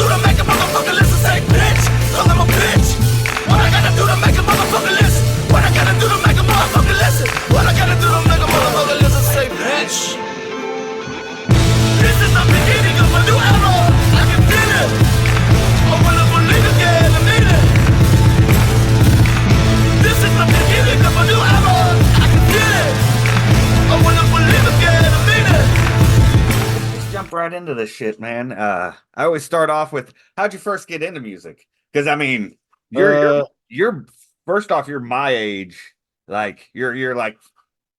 do to make a motherfucker listen? Say bitch, cause I'm a bitch. What I gotta do to make a motherfucker listen? What I gotta do to make a motherfucker listen? What I gotta do to make a motherfucker listen? Say bitch. This is the beginning of a new era. I can feel it. I wanna believe again and mean it. This is the beginning of a new era. I can feel it. I wanna believe again and mean it. Let's jump right into this shit, man. I always start off with how'd you first get into music? Because I mean, Uh, you're first off, you're my age. Like you're like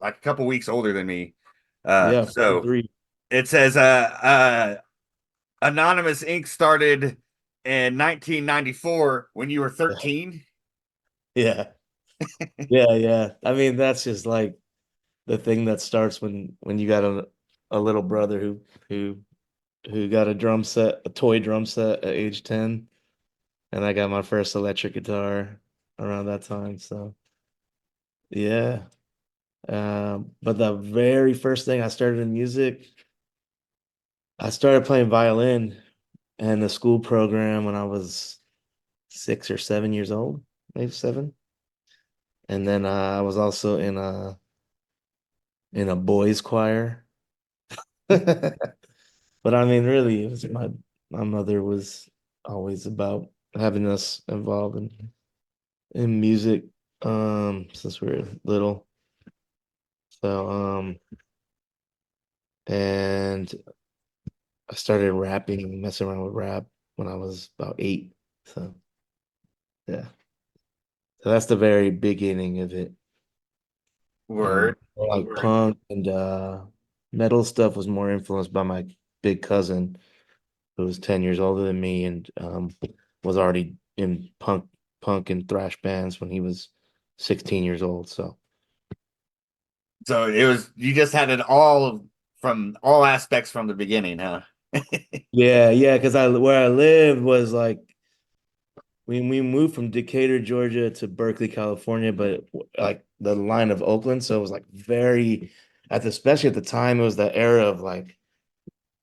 a couple weeks older than me. yeah, So 3. it says Anonymous Inc. started in 1994 when you were 13. Yeah. Yeah, yeah. I mean, that's just like the thing that starts when you got a little brother who who got a toy drum set at age 10, and I got my first electric guitar around that time. So, yeah. But the very first thing I started in music, I started playing violin in the school program when I was 6 or 7 years old, maybe 7. And then I was also in a boys choir. But I mean, really, it was my mother was always about having us involved in music since we were little. So and I started rapping, messing around with rap when I was about 8. So yeah. So that's the very beginning of it. Word. Like punk and metal stuff was more influenced by my big cousin who was 10 years older than me and was already in punk and thrash bands when he was 16 years old. So So it was you just had it all from all aspects from the beginning, huh? yeah, yeah, because I where I lived was like we moved from Decatur, Georgia to Berkeley, California, but like the line of Oakland, so it was like very especially at the time, it was the era of like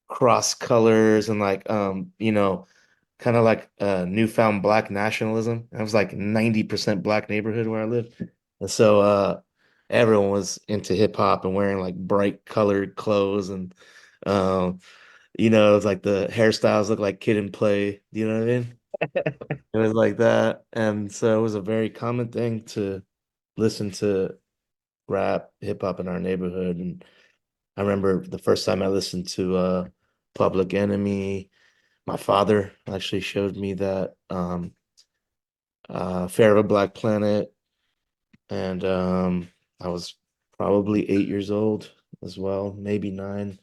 cross colors and like kind of like newfound black nationalism. It was like 90% black neighborhood where I lived. And so everyone was into hip hop and wearing like bright colored clothes and um it's like the hairstyles look like Kid and Play. Do you know what I mean? It was like that. And so it was a very common thing to listen to rap, hip hop in our neighborhood. And I remember the first time I listened to Public Enemy. My father actually showed me that Fair of a Black Planet, and I was probably 8 years old as well, maybe 9.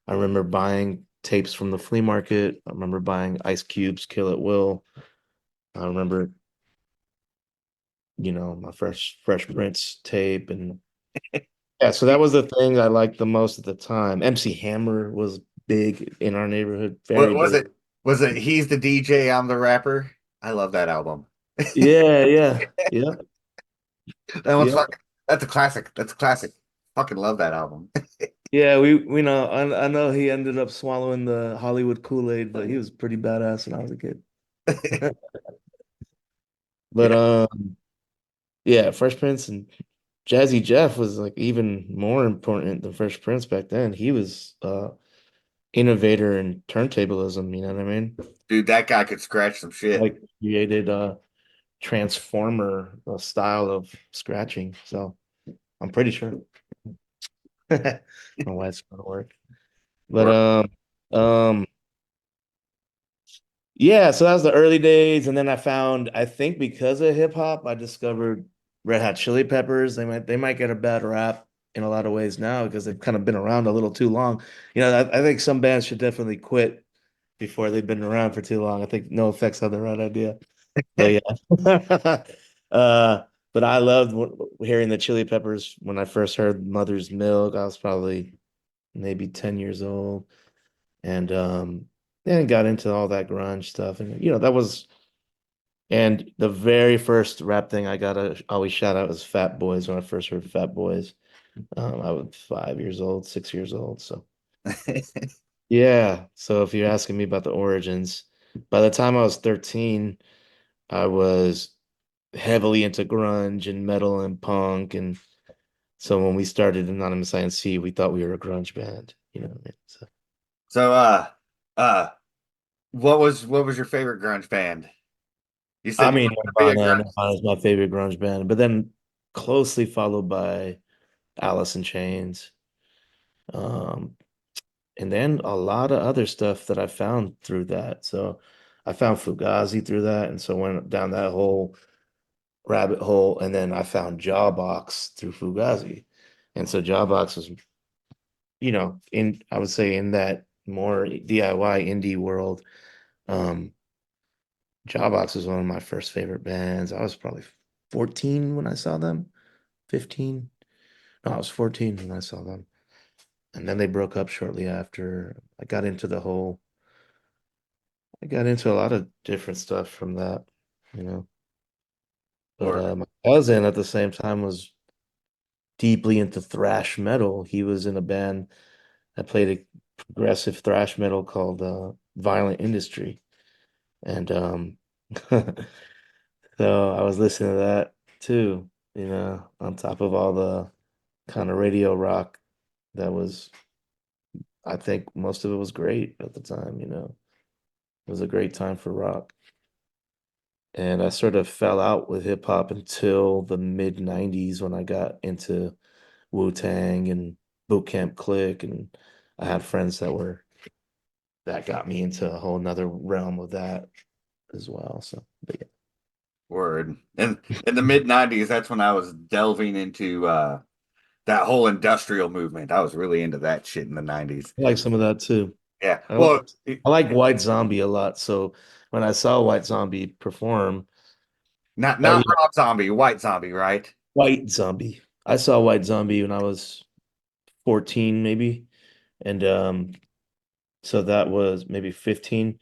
I remember buying tapes from the flea market. I remember buying Ice Cube's Kill It Will. I remember, my first Fresh Prince tape, and yeah, so that was the thing I liked the most at the time. MC Hammer was big in our neighborhood, What very was big. it? Was it He's the DJ, I'm the rapper? I love that album. Yeah, yeah, yeah, That one's yeah. fucking that's a classic. That's a classic. Fucking love that album. Yeah, we know. I know he ended up swallowing the Hollywood Kool-Aid, but he was pretty badass when I was a kid. But Yeah, yeah, Fresh Prince and Jazzy Jeff was like even more important than Fresh Prince back then. He was innovator in turntablism, you know what I mean? dude, that guy could scratch some shit. Like created a transformer style of scratching. So I'm pretty sure. My wife's gonna work. But Or um yeah, so that was the early days, and then I think because of hip hop, I discovered Red Hot Chili Peppers. They might get a bad rap in a lot of ways now because they've kind of been around a little too long. I think some bands should definitely quit before they've been around for too long. I think No Effects had the right idea. But yeah, uh, but I loved hearing the Chili Peppers when I first heard Mother's Milk. I was probably maybe 10 years old, and then got into all that grunge stuff, and that was and the very first rap thing I gotta always shout out was Fat Boys when I first heard Fat Boys. I was 5 years old, 6 years old. So yeah. So if you're asking me about the origins, By the time I was 13, I was heavily into grunge and metal and punk. And so when we started Anonymous INC, we thought we were a grunge band, you know what I mean? So, So, uh, what was your favorite grunge band? You I said you mean, wanted to be a grunge. Nirvana is my favorite grunge band, but then closely followed by Alice in Chains. Um, and then a lot of other stuff that I found through that. So I found Fugazi through that, and so went down that whole rabbit hole, and then I found Jawbox through Fugazi. And so Jawbox was, in I would say in that more DIY indie world, um, Jawbox was one of my first favorite bands. I was probably 14 when I saw them. 15. No, I was 14 when I saw them. And then they broke up shortly after. I got into a lot of different stuff from that, you know. But Or my cousin at the same time was deeply into thrash metal. He was in a band that played a progressive thrash metal called Violent Industry. And so I was listening to that too, on top of all the kind of radio rock that was, I think most of it was great at the time. It was a great time for rock. And I sort of fell out with hip hop until the mid 90s when I got into Wu-Tang and Boot Camp Click, and I had friends that got me into a whole nother realm of that as well. So, but yeah, word. And in the mid 90s, that's when I was delving into that whole industrial movement. I was really into that shit in the 90s. I like some of that too. Yeah. I like Well, I like White Zombie a lot. So when I saw White Zombie perform, not yeah, Rob Zombie, White Zombie, right? White Zombie. I saw White Zombie when I was 14, maybe. And so that was maybe 15.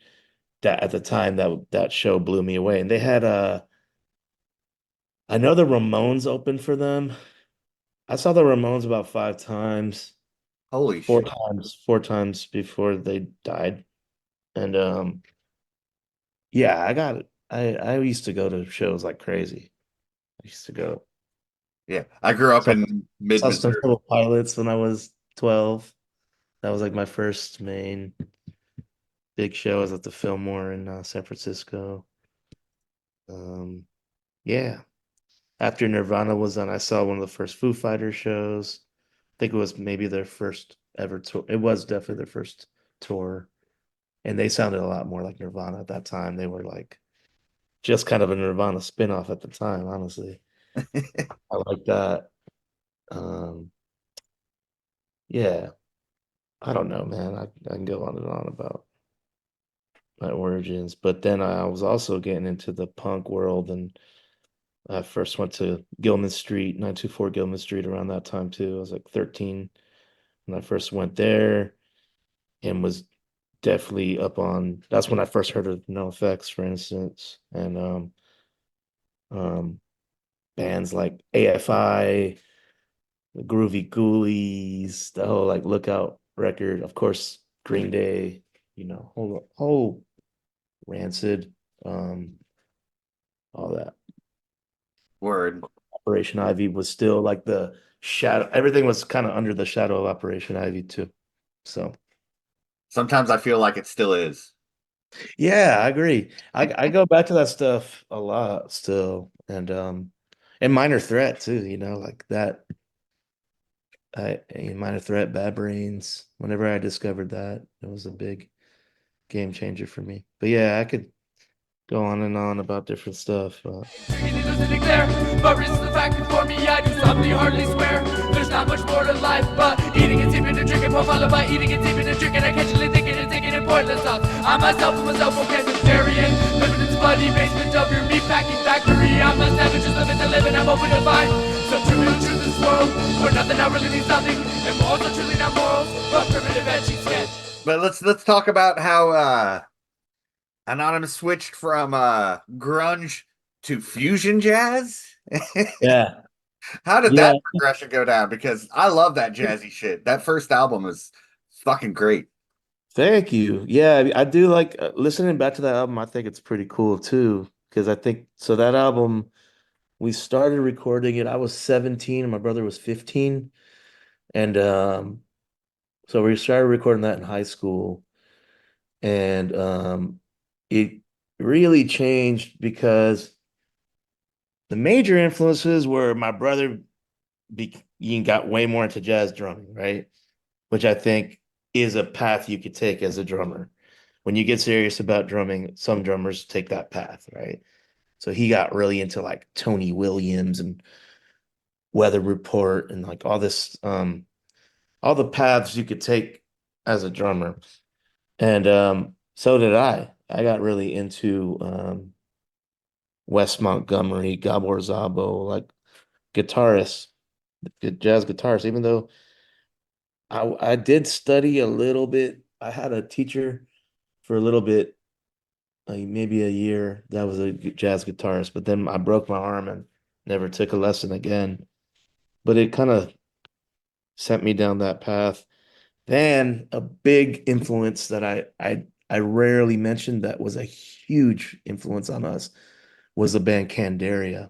That at the time that show blew me away. And they had I know the Ramones opened for them. I saw the Ramones about 5 times, Holy four shit. times, 4 times before they died. And yeah, I used to go to shows like crazy. I used to go. Yeah. I grew up So in mid saw Stone Missouri. Temple Pilots when I was 12. That was like my first main big show. I was at the Fillmore in San Francisco. Um, yeah. After Nirvana was done, I saw one of the first Foo Fighters shows. I think it was maybe their first ever tour. It was definitely their first tour. And they sounded a lot more like Nirvana at that time. They were like just kind of a Nirvana spinoff at the time, honestly. I like that. Um, yeah, I don't know, man. I can go on and on about my origins, but then I was also getting into the punk world, and I first went to Gilman Street, 924 Gilman Street around that time too. I was like 13 when I first went there and was definitely up on that's when I first heard of No Effects, for instance, and um bands like AFI, the Groovy Ghoulies, the whole like Lookout record, of course, Green Day, whole Rancid, um, all that. Word. Operation Ivy was still like the shadow. Everything was kind of under the shadow of Operation Ivy too. So Sometimes I feel like it still is. yeah, I agree. I go back to that stuff a lot still, and Minor Threat too. Like that. Minor Threat, Bad Brains. Whenever I discovered that, it was a big game changer for me. But yeah, I could go on and on about different stuff. Easy to declare, but resist the fact before me. I do softly, hardly swear. There's not much more to life, but eating and sleeping and drinking, followed by eating and sleeping and drinking. Occasionally thinking and taking in pointless thoughts. I myself am a self-proclaimed vegetarian, living in the muddy basement of your meatpacking factory. I'm a savage, just living to live, and I'm open to find some trivial truth in this world, where nothing now really means nothing, and morals are truly not morals, but primitive etching sketch. But let's talk about how Anonymous switched from grunge to fusion jazz. Yeah, How did yeah. that progression go down? Because I love that jazzy shit. That first album is fucking great. Thank you. Yeah, I do like listening back to that album. I think it's pretty cool too, because I think so that album we started recording it. I was 17 and my brother was 15, and so we started recording that in high school, and it really changed because the major influences were my brother he got way more into jazz drumming, right? Which I think is a path you could take as a drummer. When you get serious about drumming, some drummers take that path, right? So he got really into like Tony Williams and Weather Report and like all the paths you could take as a drummer. And so did I. I got really into Wes Montgomery, Gabor Szabo, like guitarists, jazz guitarists, even though I did study a little bit. I had a teacher for a little bit, like maybe a year, that was a jazz guitarist, but then I broke my arm and never took a lesson again. But it kind of sent me down that path. Then a big influence that I rarely mentioned that was a huge influence on us was the band Candaria.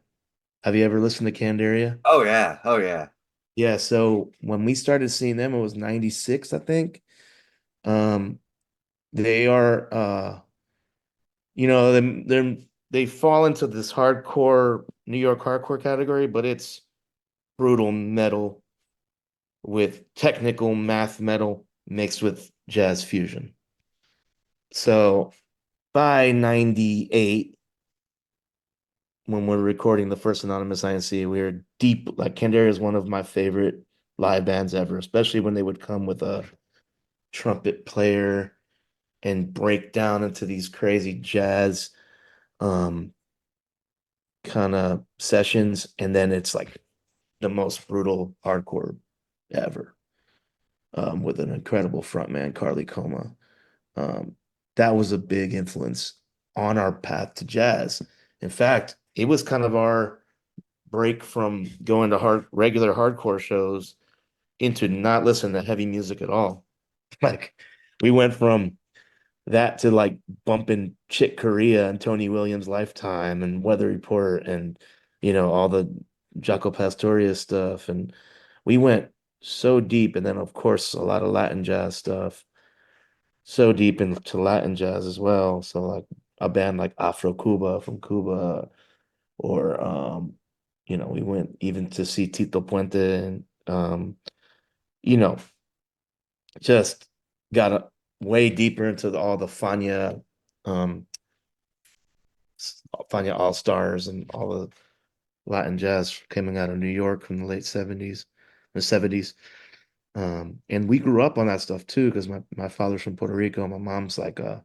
Have you ever listened to Candaria? Oh yeah, oh yeah. Yeah, so when we started seeing them, it was 96, I think. Um, they are they fall into this hardcore New York hardcore category, but it's brutal metal with technical math metal mixed with jazz fusion. So by 98, when we're recording the first Anonymous INC, we were deep. Like Candaria is one of my favorite live bands ever, especially when they would come with a trumpet player and break down into these crazy jazz um kind of sessions, and then it's like the most brutal hardcore ever, with an incredible frontman, Carly Coma. Um, that was a big influence on our path to jazz. In fact, it was kind of our break from going to regular hardcore shows into not listening to heavy music at all. Like we went from that to like bumping Chick Corea and Tony Williams' Lifetime and Weather Report and all the Jaco Pastorius stuff. And we went so deep. And then of course a lot of Latin jazz stuff, so deep into Latin jazz as well. So like a band like Afro Cuba from Cuba, or we went even to see Tito Puente and you know, just got way deeper into all the um Fania All Stars and all the Latin jazz coming out of New York from the late 70s, the 70s. And we grew up on that stuff too, because my father's from Puerto Rico. My mom's like a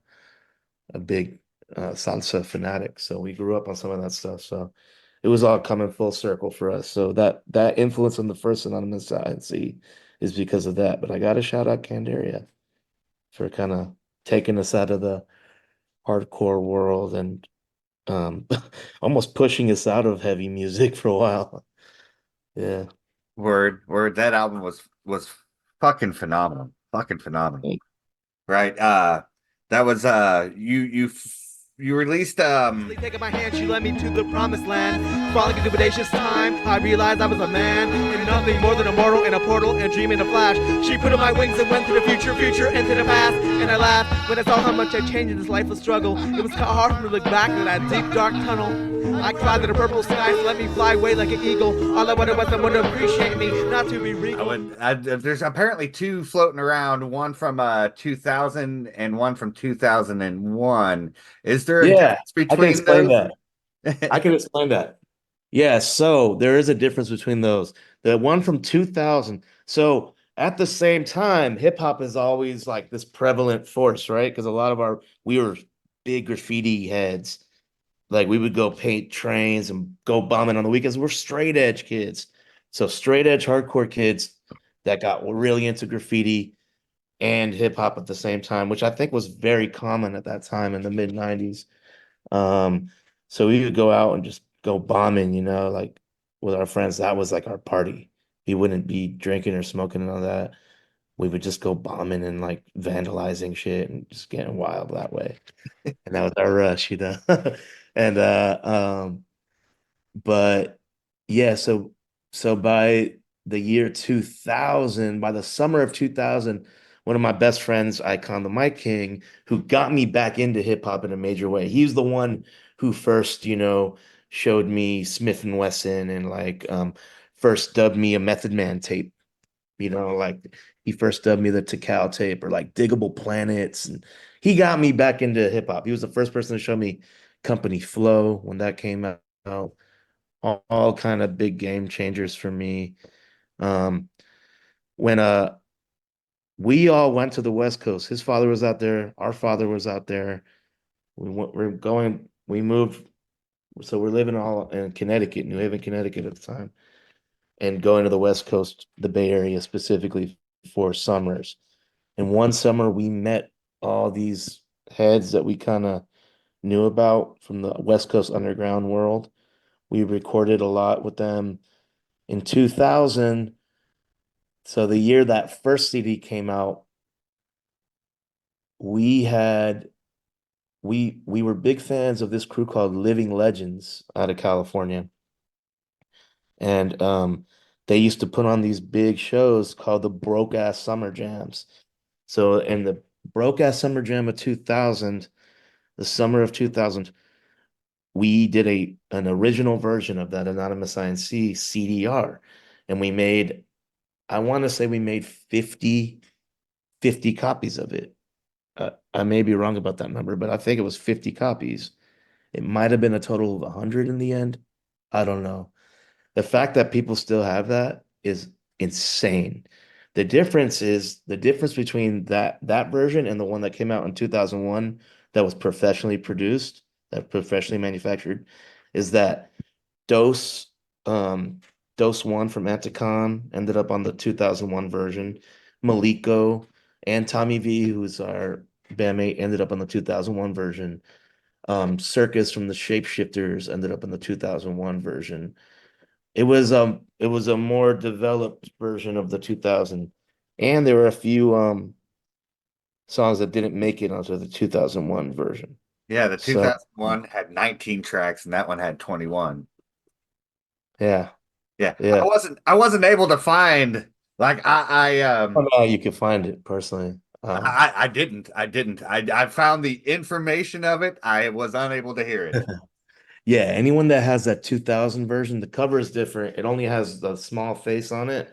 big salsa fanatic. So we grew up on some of that stuff. So it was all coming full circle for us. So that influence on the first Anonymous side, see, is because of that. But I got to shout out Candaria for kind of taking us out of the hardcore world and um almost pushing us out of heavy music for a while. Yeah. Word. That album was fucking phenomenal. Fucking phenomenal. Thank- Right. That was you released Taking my hand, she led me to the promised land. Falling into audacious time, I realized I was a man and nothing more than a mortal in a portal and dream in a flash. She put on my wings and went to the future into the past. And I laughed when I saw how much I changed in this lifeless struggle. It was hard for me to look back into that deep dark tunnel. I climbed to the purple skies, let me fly away like an eagle. All I wanted was someone to appreciate me, not to be regal. there's apparently two floating around, one from 2000 and one from 2001. Is there a Yeah, difference I can between explain those? that. I can explain that. Yeah, so there is a difference between those. The one from 2000. So at the same time, hip hop is always like this prevalent force, right? Because a lot of we were big graffiti heads. Like we would go paint trains and go bombing on the weekends. We're straight edge kids. So straight edge hardcore kids that got really into graffiti and hip hop at the same time, which I think was very common at that time in the mid 90s. Um, so we would go out and just go bombing, like with our friends. That was like our party. We wouldn't be drinking or smoking and all that. we would just go bombing and like vandalizing shit and just getting wild that way. And that was our rush, you know. And but yeah, so by the year 2000, by the summer of 2000, one of my best friends, Icon the Mic King, who got me back into hip hop in a major way. He's the one who first, showed me Smith and Wesson and like first dubbed me a Method Man tape. Like he first dubbed me the Tikal tape or like Diggable Planets. And he got me back into hip hop. He was the first person to show me Company Flow when that came out. All kind of big game changers for me. Um, when we all went to the West Coast, his father was out there, our father was out there. We moved, so we're living all in Connecticut, New Haven, Connecticut at the time, and going to the West Coast, the Bay Area specifically for summers. And one summer we met all these heads that we kind of knew about from the West Coast underground world. We recorded a lot with them in 2000. So the year that first CD came out, we had we were big fans of this crew called Living Legends out of California. And they used to put on these big shows called the Broke Ass Summer Jams. So in the Broke Ass Summer Jam of 2000, the summer of 2000, we did an original version of that Anonymous INC CDR. And I want to say we made 50 copies of it. I may be wrong about that number, but I think it was 50 copies. It might have been a total of 100 in the end. I don't know. The fact that people still have that is insane. The difference between that version and the one that came out in 2001 that was professionally produced, that professionally manufactured, is that Dose um Dose 1 from Anticon ended up on the 2001 version. Maliko and Tommy V, who's our bandmate, ended up on the 2001 version. Circus from the Shapeshifters ended up in the 2001 version. It was a more developed version of the 2000, and there were a few songs that didn't make it onto the 2001 version. Yeah, the So 2001 had 19 tracks and that one had 21. yeah, Yeah, I yeah. wasn't I wasn't able to find like I don't know how you could find it personally. I found the information of it. I was unable to hear it. Yeah, anyone that has that 2000 version, the cover is different. It only has the small face on it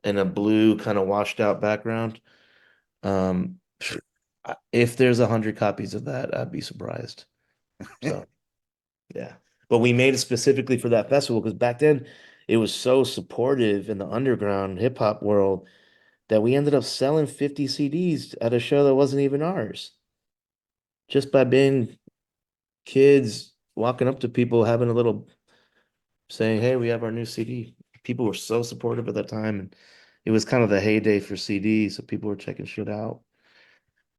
and a blue kind of washed out background. Um, if there's 100 copies of that, I'd be surprised. So yeah, but we made it specifically for that festival because back then it was so supportive in the underground hip hop world that we ended up selling 50 CDs at a show that wasn't even ours, just by being kids walking up to people, having a little saying, "Hey, we have our new CD." People were so supportive at that time, and it was kind of the heyday for CDs, so people were checking shit out.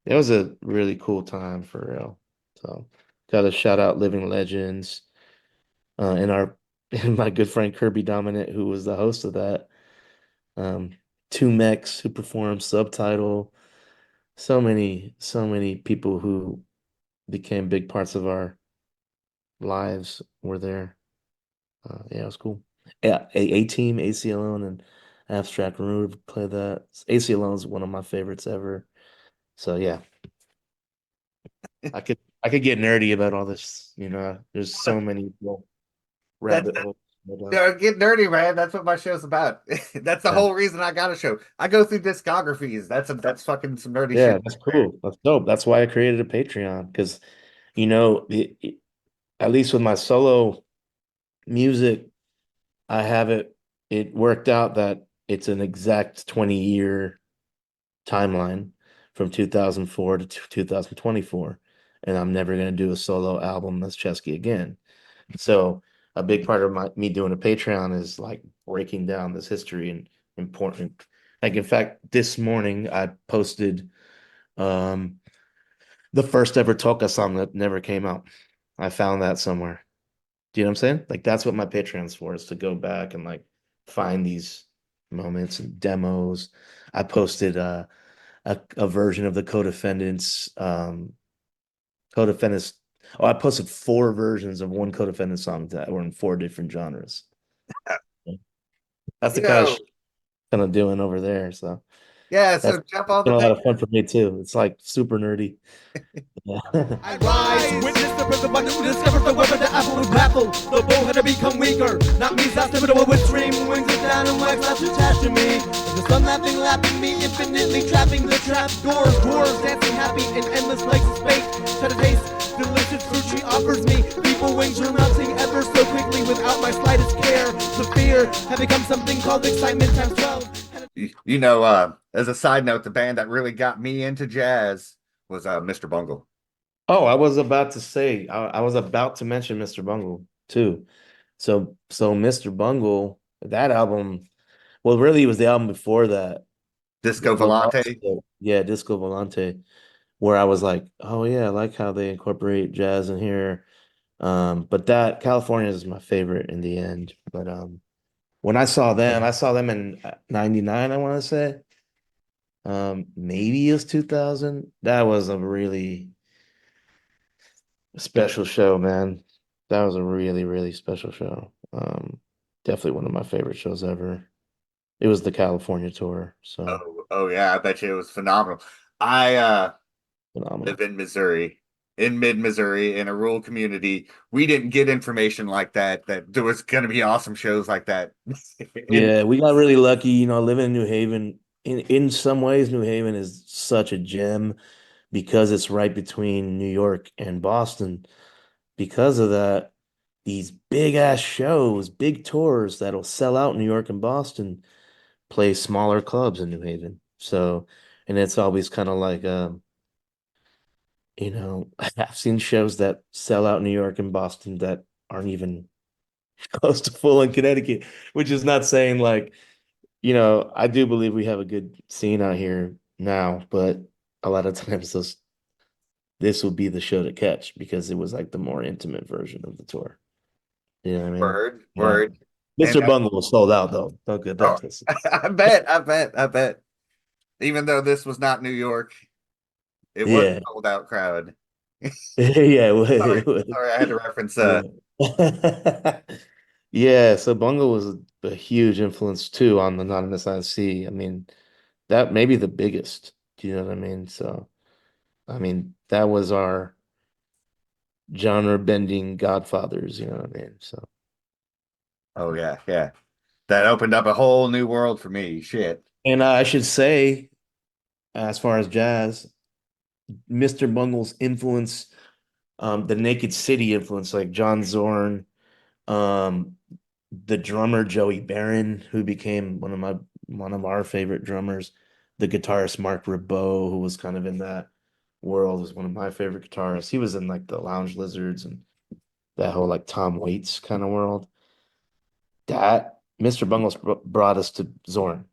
It was a really cool time for real. So, got to shout out Living Legends, and our and my good friend Kirby Dominant, who was the host of that. Um, Two Mex who performed Subtitle. So many people who became big parts of our lives were there. Yeah, it was cool. Yeah, A Team, AC Alone, and Abstract Rude play that. AC Alone is one of my favorites ever. So yeah, I could get nerdy about all this. There's so many little That's rabbit holes. But, get dirty, man. That's what my show's about. That's the yeah, whole reason I got a show. I go through discographies. That's fucking some nerdy shit yeah, that's right there. cool. That's dope. That's why I created a Patreon because at least with my solo music, I have it. It worked out that it's an exact 20-year timeline from 2004 to 2024, and I'm never going to do a solo album that's Chesky again. So a big part of me doing a Patreon is like breaking down this history and important. Like in fact, this morning I posted um the first ever Toka song that never came out. I found that somewhere. Do you know what I'm saying? Like that's what my Patreon's for, is to go back and like find these. moments and demos. I posted a version of the Codefendants. Oh, I posted four versions of one Codefendant song that were in four different genres. That's the You kind of know, shit kind of doing over there. So yeah. that's So jump on the been a lot thing. of fun for me too. It's like super nerdy. Yeah. I rise, witness the birth of a new discovered the weapon the apple would grapple. The bow had to become weaker. Not me, that's the widow with stream wings it down and wax not attached to me. The sun laughing, lapping me, infinitely trapping the trap doors. Dwarves dancing happy in endless lakes of space. Try to taste delicious fruit she offers me. People wings are melting ever so quickly without my slightest care. The fear had become something called excitement times 12. As a side note, the band that really got me into jazz was Mr. Bungle. Oh, I was about to say, I was about to mention Mr. Bungle too. So Mr. Bungle, that album, well, really it was the album before that. Disco Volante. Yeah, Disco Volante, where I was like, oh yeah, I like how they incorporate jazz in here. But that California is my favorite in the end. But when I saw them in 99, I want to say. Maybe it was 2000. That was a really special show, man. That was a really, really special show. Definitely one of my favorite shows ever. It was the California tour, so Oh yeah, I bet you it was phenomenal. I live phenomenal. in Missouri, in mid-Missouri, in a rural community. We didn't get information like that, that there was going to be awesome shows like that. In Yeah, we got really lucky, living in New Haven. In some ways, New Haven is such a gem because it's right between New York and Boston. Because of that, these big ass shows, big tours that'll sell out New York and Boston play smaller clubs in New Haven. So, and it's always kind of like, I've seen shows that sell out New York and Boston that aren't even close to full in Connecticut, which is not saying like, I do believe we have a good scene out here now, but a lot of times this will be the show to catch because it was like the more intimate version of the tour. You know what I mean? word, Yeah. word. And Mr. Bungle was sold out though. Don't get that oh, twisted. I bet. Even though this was not New York, it was Yeah. a sold out crowd. Yeah, Sorry, it was. sorry, I had to reference Yeah. Yeah, so Bungle was a huge influence too on the Anonymous IC. I mean, that may be the biggest. Do you know what I mean? So, I mean, that was our genre bending godfathers, you know what I mean? So, Oh yeah, yeah. That opened up a whole new world for me. Shit. and I should say, as far as jazz, Mr. Bungle's influence, the Naked City influence, like John Zorn, um, the drummer Joey Barron, who became one of our favorite drummers, the guitarist Mark Ribot, who was kind of in that world, was one of my favorite guitarists. He was in like the Lounge Lizards and that whole like Tom Waits kind of world. That Mr. Bungles brought us to Zorn.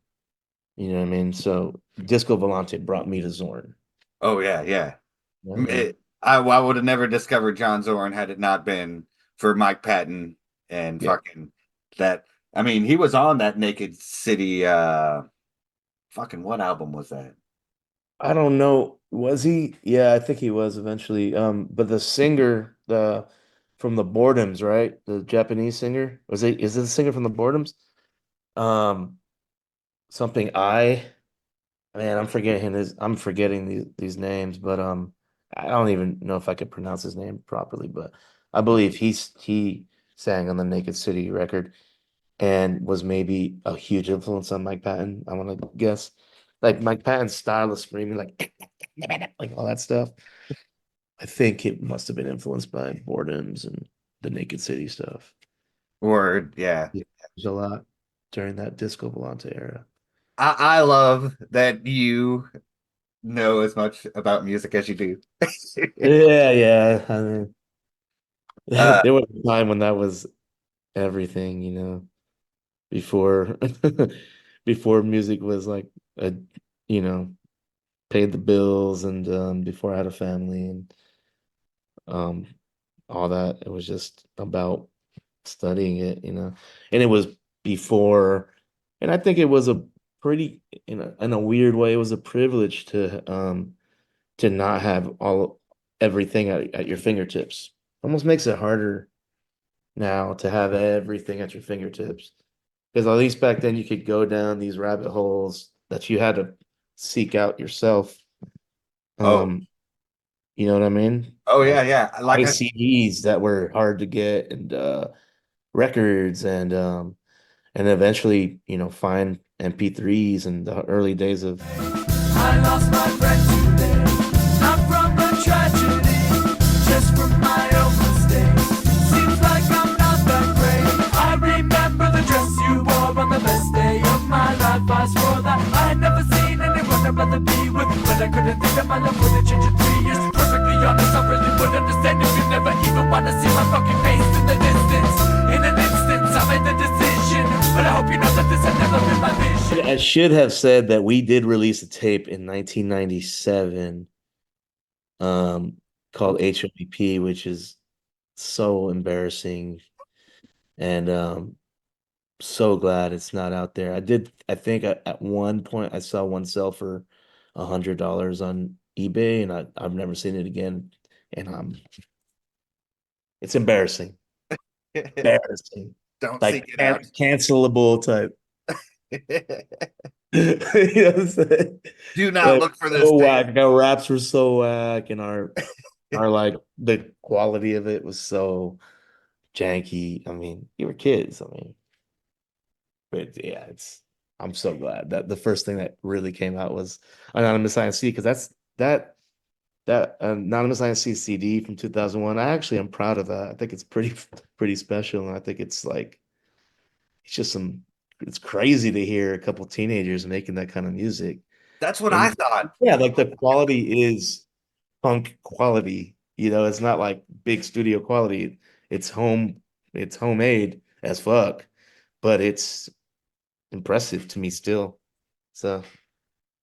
You know what I mean? So Disco Volante brought me to Zorn. Oh yeah, yeah. You know what I mean? I would have never discovered John Zorn had it not been for Mike Patton and Yeah. fucking that. I mean, he was on that Naked City. Fucking what album was that? I don't know. Was he? Yeah, I think he was eventually. But the singer, the from the Boredoms, right? The Japanese singer. Is it the singer from the Boredoms? Um, something man, I'm forgetting these names, but I don't even know if I could pronounce his name properly, but I believe he sang on the Naked City record and was maybe a huge influence on Mike Patton. I want to guess. Like Mike Patton's style of screaming, like like all that stuff. I think it must have been influenced by Boredoms and the Naked City stuff. Word, yeah. Yeah, there's a lot during that Disco Volante era. I love that you know as much about music as you do. Yeah, yeah. I mean, uh, there was a time when that was everything, before before music was like a, you know, paid the bills and before I had a family and um all that. It was just about studying it. And it was before And I think it was a pretty, in a weird way, it was a privilege to not have everything at your fingertips. Almost makes it harder now to have everything at your fingertips. Because at least back then you could go down these rabbit holes that you had to seek out yourself. Oh, Um, you know what I mean? oh Like yeah, yeah. buy Like I CDs that were hard to get and records and eventually, find MP3s in the early days of I lost my friend today, not from a tragedy, just from my own mistake. Seems like I'm not that great. I remember the dress you wore on the best day of my life. I swore that I had never seen anyone I'd rather be with, but I couldn't think that my love would have changed in 3 years. Perfectly honest, I really would understand if you never even wanna see my fucking face in the distance. In an instant, I made the decision, but I hope you know that this had never been my vision. I should have said that we did release a tape in 1997 um called HOBP, which is so embarrassing and so glad it's not out there. I think at one point I saw one sell for $100 on eBay and I've never seen it again. And it's embarrassing. Embarrassing. don't seek Like it out. cancelable type. You know what I'm saying? Do not Like look for this so tape. whack. Our raps were so whack and our like the quality of it was so janky. I mean, you were kids. I mean, but yeah, I'm so glad that the first thing that really came out was Anonymous INC because that Anonymous INC CD from 2001. I actually am proud of that. I think it's pretty special, and I think it's just it's crazy to hear a couple teenagers making that kind of music. That's what I And thought. yeah, like the quality is punk quality. It's not like big studio quality. It's it's homemade as fuck, but it's impressive to me still. So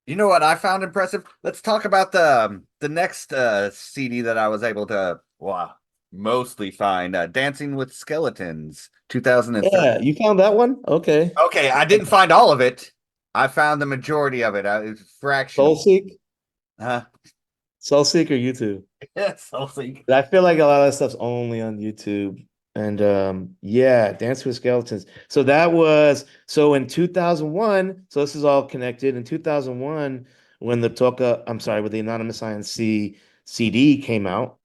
You know what I found impressive? Let's talk about the next CD that I was able to mostly find. Dancing with Skeletons, 2003. yeah, you found that one? Okay. Okay, I didn't find all of it. I found the majority of it. It's fractional. Soulseek? Uh, Soulseek or YouTube? yes, I'll see. I feel like a lot of that stuff's only on YouTube. And yeah, Dance with Skeletons. So in 2001, so this is all connected. In 2001, when I'm sorry, when the Anonymous INC CD came out,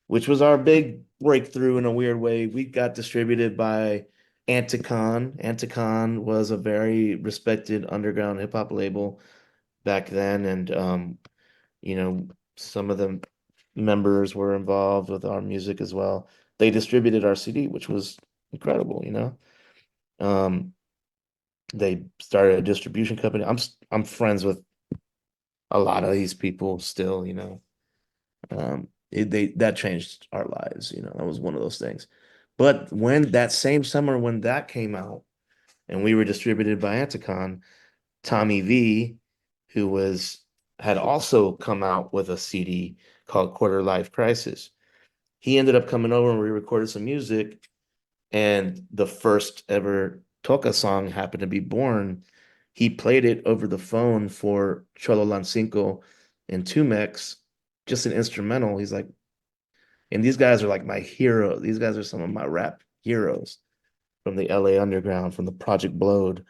which was our big breakthrough in a weird way, we got distributed by Anticon. Anticon was a very respected underground hip hop label back then, and you know, some of the members were involved with our music as well. They distributed our CD, which was incredible. Um, they started a distribution company. I'm friends with a lot of these people still. That changed our lives. That was one of those things. But when that same summer when that came out and we were distributed by Anticon, Tommy V, who had also come out with a CD called Quarter Life Crisis. He ended up coming over and we recorded some music, and the first ever Toca song happened to be born. He played it over the phone for Cholo Lancinco and Tumex, just an instrumental. He's like, and these guys are like my hero. These guys are some of my rap heroes from the LA Underground, from the Project Blowed,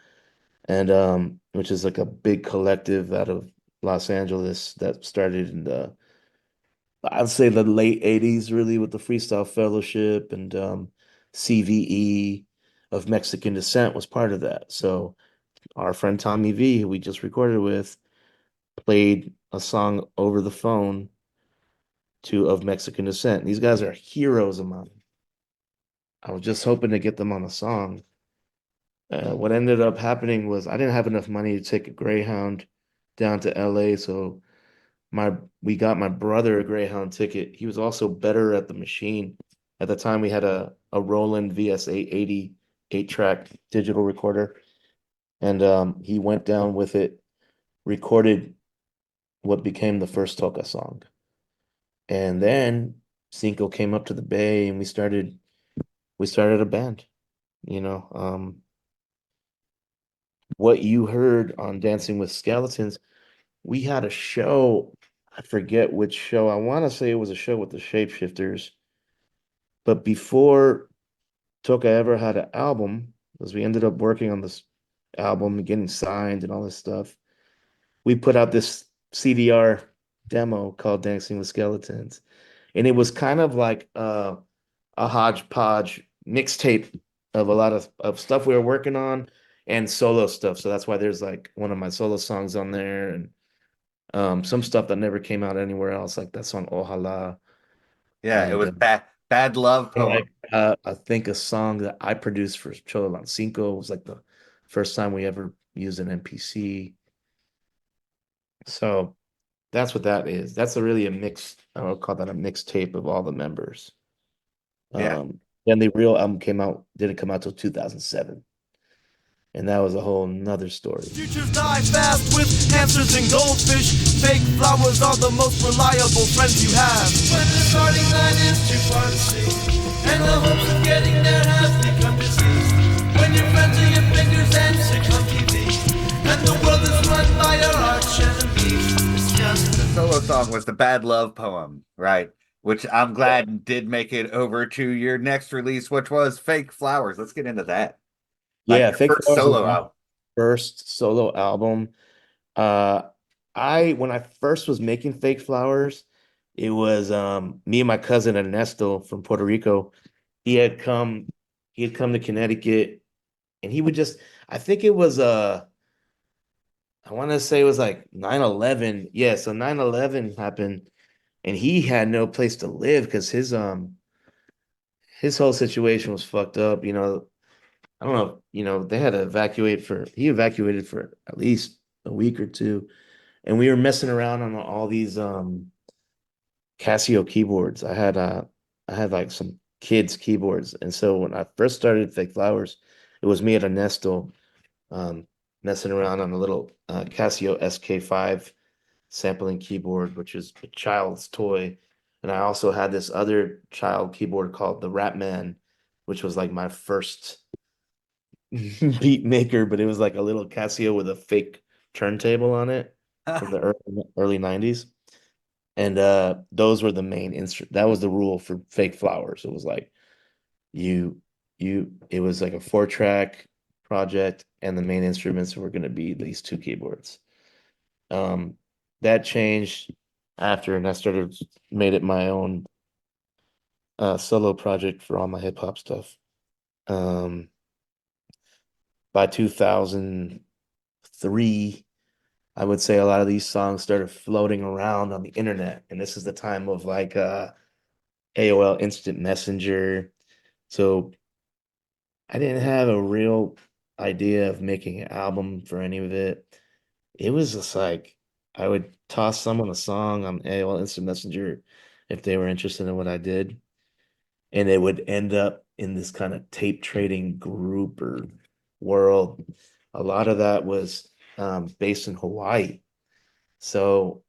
and which is like a big collective out of Los Angeles that started in I'd say the late 80s, really, with the Freestyle Fellowship and CVE of Mexican descent was part of that. So our friend Tommy V, who we just recorded with, played a song over the phone to of Mexican descent. These guys are heroes of mine. I was just hoping to get them on a song. What ended up happening was I didn't have enough money to take a Greyhound down to LA, so we got my brother a Greyhound ticket. He was also better at the machine. At the time, we had a Roland VS 880 8-track digital recorder, and he went down with it, recorded what became the first Toca song, and then Cinco came up to the Bay, and we started a band. You know, what you heard on Dancing with Skeletons, we had a show. I forget which show. I want to say it was a show with the Shapeshifters. But before Toka ever had an album, because we ended up working on this album and getting signed and all this stuff, we put out this CDR demo called Dancing with Skeletons. And it was kind of like a hodgepodge mixtape of a lot of stuff we were working on and solo stuff. So that's why there's like one of my solo songs on there and some stuff that never came out anywhere else, like that song Ojalá. Yeah, it And was bad love poem. like I think a song that I produced for Cholo Cinco was like the first time we ever used an MPC. So that's what that is. That's a really a mix. I would call that a mixtape of all the members. Yeah. Then the real album came out, didn't come out till 2007. And that was a whole nother story. Futures die fast with hamsters and goldfish. Fake flowers are the most reliable friends you have. When the starting line is too far to see, and the hopes of getting there has become deceased. When your friends are your fingers and sick on TV, and the world is run by your arch enemies. It's just The solo song was the bad love poem, right? Which I'm glad did make it over to your next release, which was Fake Flowers. Let's get into that. Like Yeah, your Fake first Flowers was solo my album. first solo album. Uh, when I first was making Fake Flowers, it was me and my cousin Ernesto from Puerto Rico. He had come, he had come to Connecticut, and he would just, I think it was I want to say it was like 9/11. Yeah, so 9/11 happened, and he had no place to live because his whole situation was fucked up. I don't know, they had to evacuate he evacuated for at least a week or two. And we were messing around on all these Casio keyboards. I had like some kids' keyboards. And so when I first started Fake Flowers, it was me and Ernesto um messing around on a little Casio SK5 sampling keyboard, which is a child's toy. And I also had this other child keyboard called the Rat Man, which was like my first beat maker, but it was like a little Casio with a fake turntable on it from the early 90s. And those were the main instrument. That was the rule for Fake Flowers. It was like you it was like a 4-track project and the main instruments were going to be these two keyboards. Um that changed after and I started made it my own solo project for all my hip hop stuff. Um by 2003 I would say a lot of these songs started floating around on the internet. And this is the time of like AOL Instant Messenger. So I didn't have a real idea of making an album for any of it. It was just like I would toss someone a song on AOL Instant Messenger if they were interested in what I did. And it would end up in this kind of tape trading group or world. A lot of that was based in Hawaii. So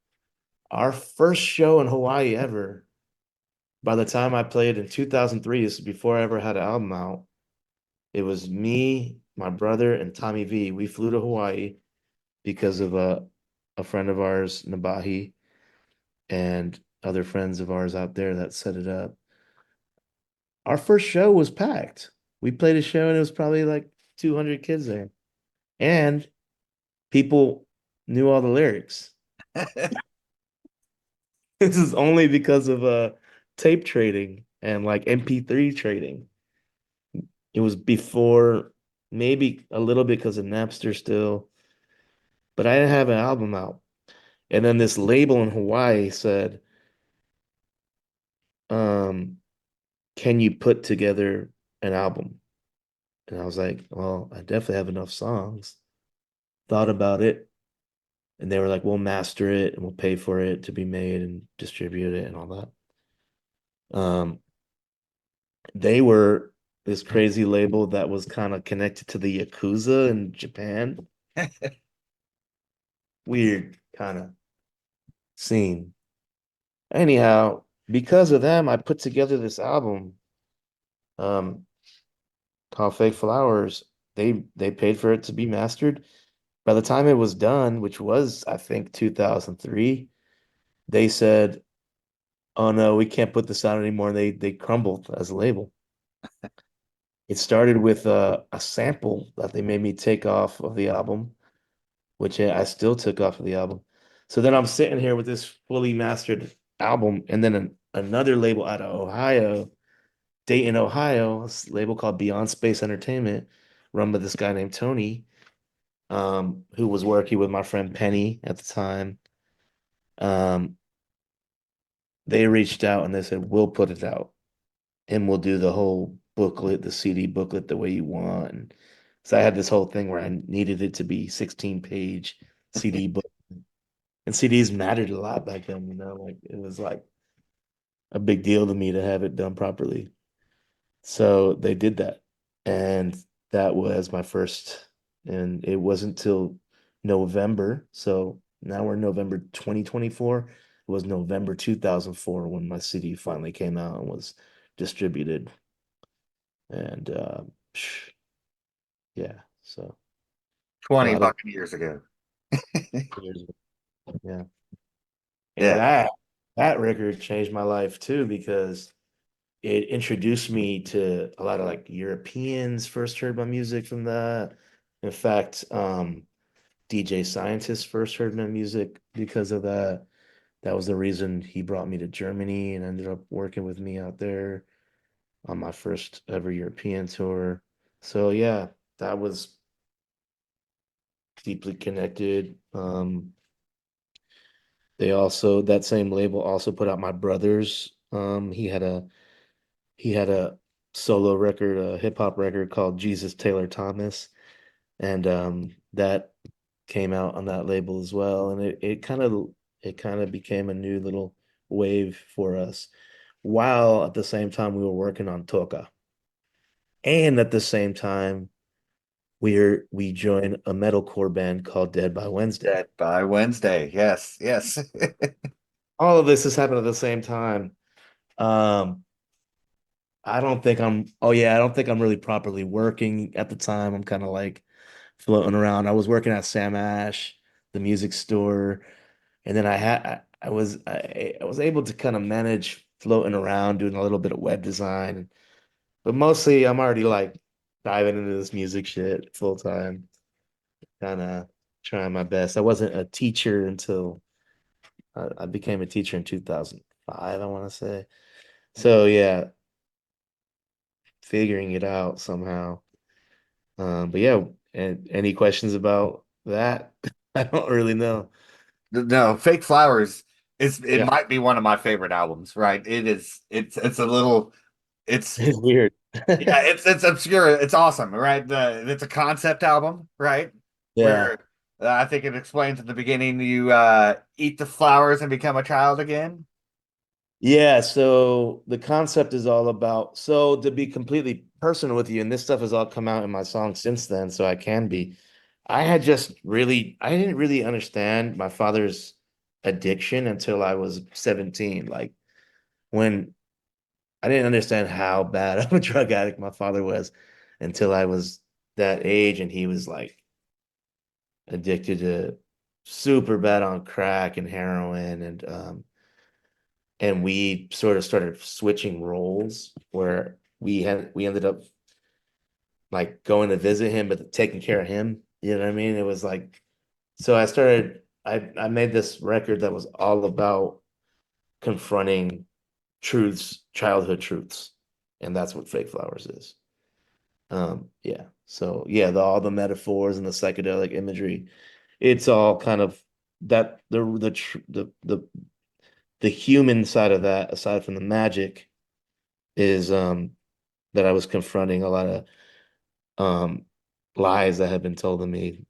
our first show in Hawaii ever, by the time I played in 2003, this is before I ever had an album out. It was me, my brother, and Tommy V. We flew to Hawaii because of a friend of ours, Nabahi, and other friends of ours out there that set it up. Our first show was packed. We played a show and it was probably like 200 kids there. And people knew all the lyrics. This is only because of tape trading and like MP3 trading. It was before, maybe a little bit because of Napster still, but I didn't have an album out. And then this label in Hawaii said, um, can you put together an album? And I was like, well, I definitely have enough songs. Thought about it. And they were like, we'll master it and we'll pay for it to be made and distribute it and all that. They were this crazy label that was kind of connected to the Yakuza in Japan. Weird kind of scene. Anyhow, because of them, I put together this album um called Fake Flowers. they paid for it to be mastered. By the time it was done, which was I think 2003, they said, "Oh no, we can't put this out anymore." They crumbled as a label. It started with a sample that they made me take off of the album, which I still took off of the album. So then I'm sitting here with this fully mastered album, and then another label out of Ohio, Dayton, Ohio, a label called Beyond Space Entertainment, run by this guy named Tony, who was working with my friend Penny at the time. Um, they reached out and they said, "We'll put it out and we'll do the whole booklet, the CD booklet, the way you want." And so I had this whole thing where I needed it to be 16-page CD book. And CDs mattered a lot back then, like it was like a big deal to me to have it done properly. So they did that. And that was my first, and it wasn't till November. So now we're November 2024. It was November 2004 when my CD finally came out and was distributed. And yeah, so a 20 lot of fucking years ago. years. Yeah. And Yeah. that record changed my life too because it introduced me to a lot of like Europeans first heard my music from that. In fact, DJ Scientist first heard my music because of that. That was the reason he brought me to Germany and ended up working with me out there on my first ever European tour. So yeah, that was deeply connected. They also that same label also put out my brother's. He had a solo record, a hip hop record called Jesus Taylor Thomas, and that came out on that label as well. And it kind of became a new little wave for us, while at the same time we were working on Toka, and at the same time we joined a metalcore band called Dead by Wednesday. Dead by Wednesday. Yes, yes. All of this has happened at the same time. Um, I don't think I'm really properly working at the time. I'm kind of like floating around. I was working at Sam Ash, the music store, and then I was able to kind of manage floating around doing a little bit of web design, but mostly I'm already like diving into this music shit full time, kind of trying my best. I wasn't a teacher until I became a teacher in 2005, I want to say. So yeah, figuring it out somehow. But yeah, and any questions about that? I don't really know. No, Fake Flowers it Yeah, might be one of my favorite albums, right? It is it's a little it's it's weird. yeah, it's obscure. It's awesome, right? It's a concept album, right? Yeah. Where I think it explains at the beginning you eat the flowers and become a child again. Yeah, so the concept is all about, so to be completely personal with you, and this stuff has all come out in my song since then, so I can be. I didn't really understand my father's addiction until I was 17. Like when I didn't understand how bad of a drug addict my father was until I was that age, and he was like addicted to super bad on crack and heroin, and we sort of started switching roles where we ended up like going to visit him but taking care of him, you know what I mean? It was like, so I made this record that was all about confronting truths, childhood truths, and that's what Fake Flowers is. Yeah, so yeah, all the metaphors and the psychedelic imagery, it's all kind of that the human side of that, aside from the magic, is that I was confronting a lot of um lies that had been told to me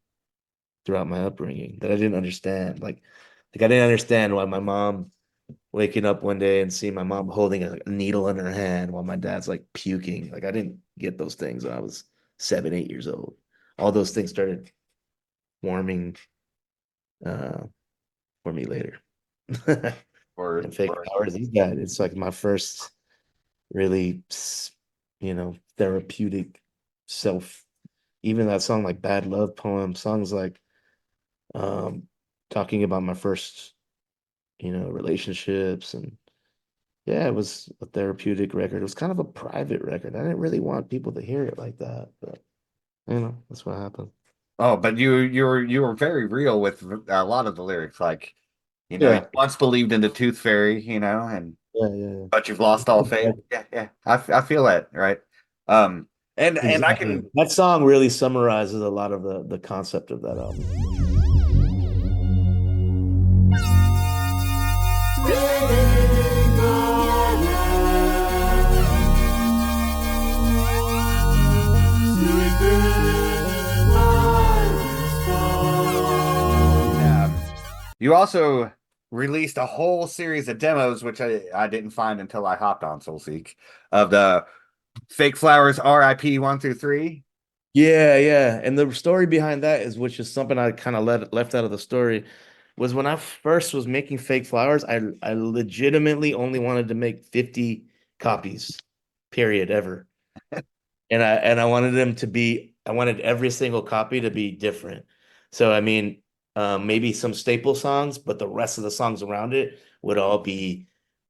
throughout my upbringing that I didn't understand. Like I didn't understand why my mom waking up one day and seeing my mom holding a needle in her hand while my dad's like puking. Like I didn't get those things when I was 7, 8 years old. All those things started forming uh for me later. Or And Fake Flowers is that. It's like my first really, therapeutic self. even that song like Bad Love Poem, songs like um talking about my first, relationships. And yeah, it was a therapeutic record. It was kind of a private record. I didn't really want people to hear it like that, but that's what happened. Oh, but you were very real with a lot of the lyrics. Like, you Yeah, once believed in the Tooth Fairy, and yeah, yeah, but you've lost all yeah. faith. Yeah, yeah. I feel that, right? And I Exactly. can. That song really summarizes a lot of the concept of that album. You also released a whole series of demos, which I didn't find until I hopped on SoulSeek, of the Fake Flowers RIP 1 through 3. Yeah, yeah. And the story behind that is, which is something I kind of left out of the story, was when I first was making fake flowers, I legitimately only wanted to make 50 copies, period, ever. And I wanted them to be, I wanted every single copy to be different. So I mean, maybe some staple songs, but the rest of the songs around it would all be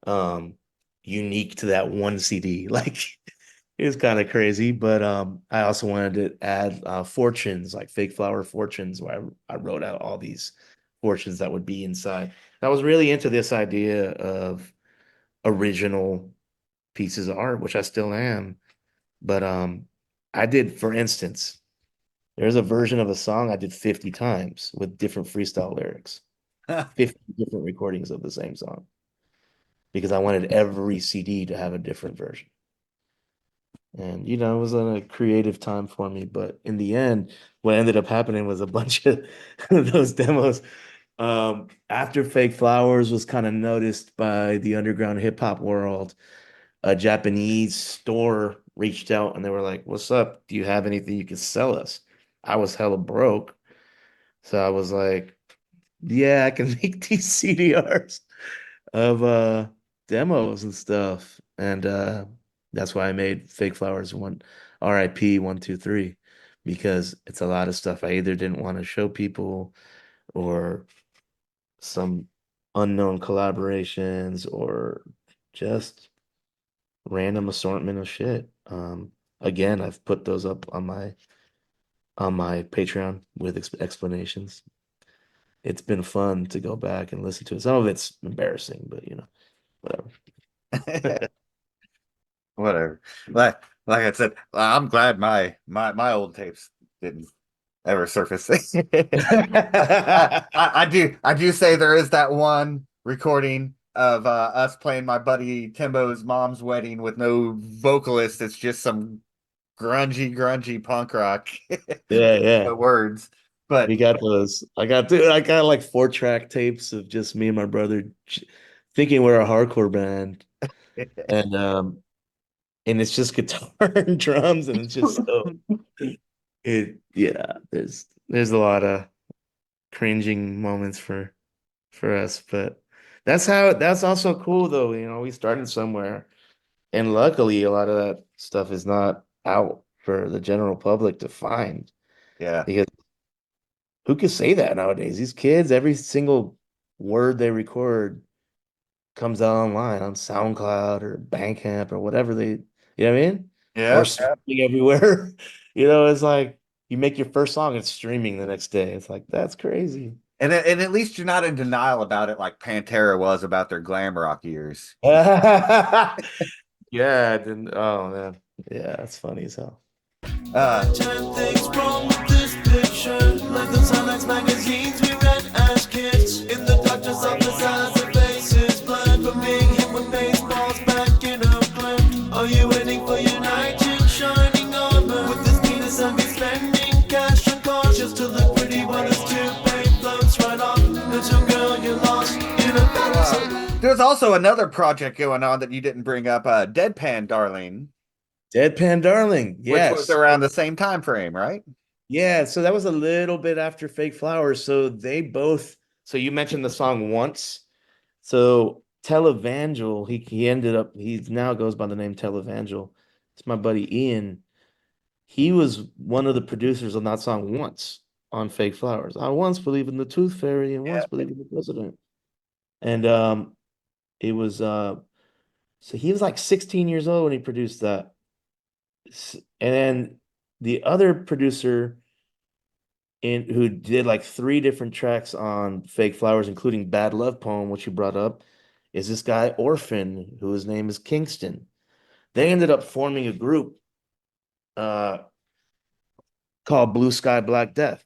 um unique to that one CD. Like it was kind of crazy, but I also wanted to add fortunes, like fake flower fortunes, where I wrote out all these fortunes that would be inside. I was really into this idea of original pieces of art, which I still am. But I did, for instance, there's a version of a song I did 50 times with different freestyle lyrics, 50 different recordings of the same song, because I wanted every CD to have a different version. And it was a creative time for me. But in the end, what ended up happening was a bunch of those demos. After Fake Flowers was kind of noticed by the underground hip hop world, a Japanese store reached out and they were like, "What's up? Do you have anything you can sell us?" I was hella broke. So I was like, "Yeah, I can make these CDRs of demos and stuff." And that's why I made Fake Flowers one RIP 1 2 3, because it's a lot of stuff I either didn't want to show people, or some unknown collaborations, or just random assortment of shit. Again, I've put those up on my Patreon with explanations. It's been fun to go back and listen to it. Some of it's embarrassing, but whatever. Whatever. Like I said, I'm glad my old tapes didn't ever surface. I do say there is that one recording of us playing my buddy Timbo's mom's wedding with no vocalist. It's just some grungy punk rock. Yeah, yeah. The words. We But got those. I got like 4-track tapes of just me and my brother thinking we're a hardcore band. And and it's just guitar and drums, and it's just yeah, there's a lot of cringing moments for us, but that's also cool though. We started somewhere, and luckily a lot of that stuff is not out for the general public to find, yeah. because who can say that nowadays? These kids, every single word they record comes out online on SoundCloud or Bandcamp or whatever you know what I mean? Or Yeah. streaming everywhere. It's like you make your first song, it's streaming the next day. It's like, that's crazy. And at least you're not in denial about it like Pantera was about their glam rock years. Yeah, then oh man. Yeah, that's funny as hell. Uh, 10 things wrong with this picture. Like those Alex magazines we read as kids. In the doctor's office, eyes and faces blurred from being hit with baseballs back in Oakland. Are you waiting for your knight in shining armor? With this penis, I'll be spending cash on cars just to look pretty while this toupee floats right off. Little girl, you're lost in a fantasy. there's also another project going on that you didn't bring up, Deadpan Darling, Deadpan Darling. which was Yes. around the same time frame, right? Yeah, so that was a little bit after Fake Flowers. So you mentioned the song Once. So he now goes by the name Televangel. It's my buddy Ian. he was one of the producers on that song once on Fake Flowers. I once believed in the Tooth Fairy and once believed in the president. And it was so he was like 16 years old when he produced that. And then the other producer in who did like three different tracks on Fake Flowers, including Bad Love Poem, which you brought up, is this guy Orphan, who his name is Kingston. They ended up forming a group uh called Blue Sky Black Death.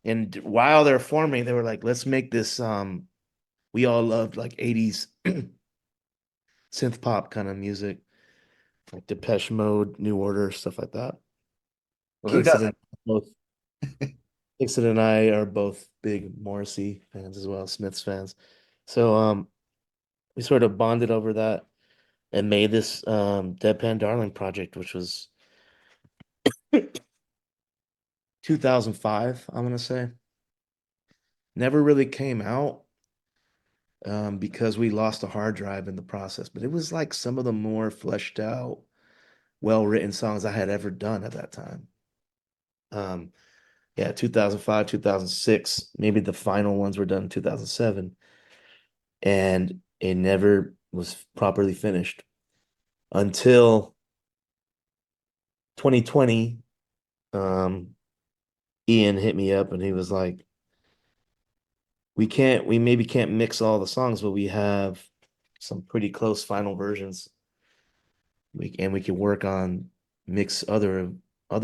And while they're forming, they were like, let's make this we all loved like 80s synth pop kind of music, like Depeche Mode, New Order, stuff like that. Well, who Kingston doesn't? and both Kingston and I are both big Morrissey fans as well, Smiths fans. So we sort of bonded over that and made this Deadpan Darling project, which was 2005, I'm gonna say. Never really came out because we lost a hard drive in the process, but it was like some of the more fleshed out, well-written songs I had ever done at that time. Um, yeah, 2005, 2006, maybe the final ones were done in 2007, and it never was properly finished until 2020. Um, Ian hit me up and he was like, we maybe can't mix all the songs, but we have some pretty close final versions. We can work on mix other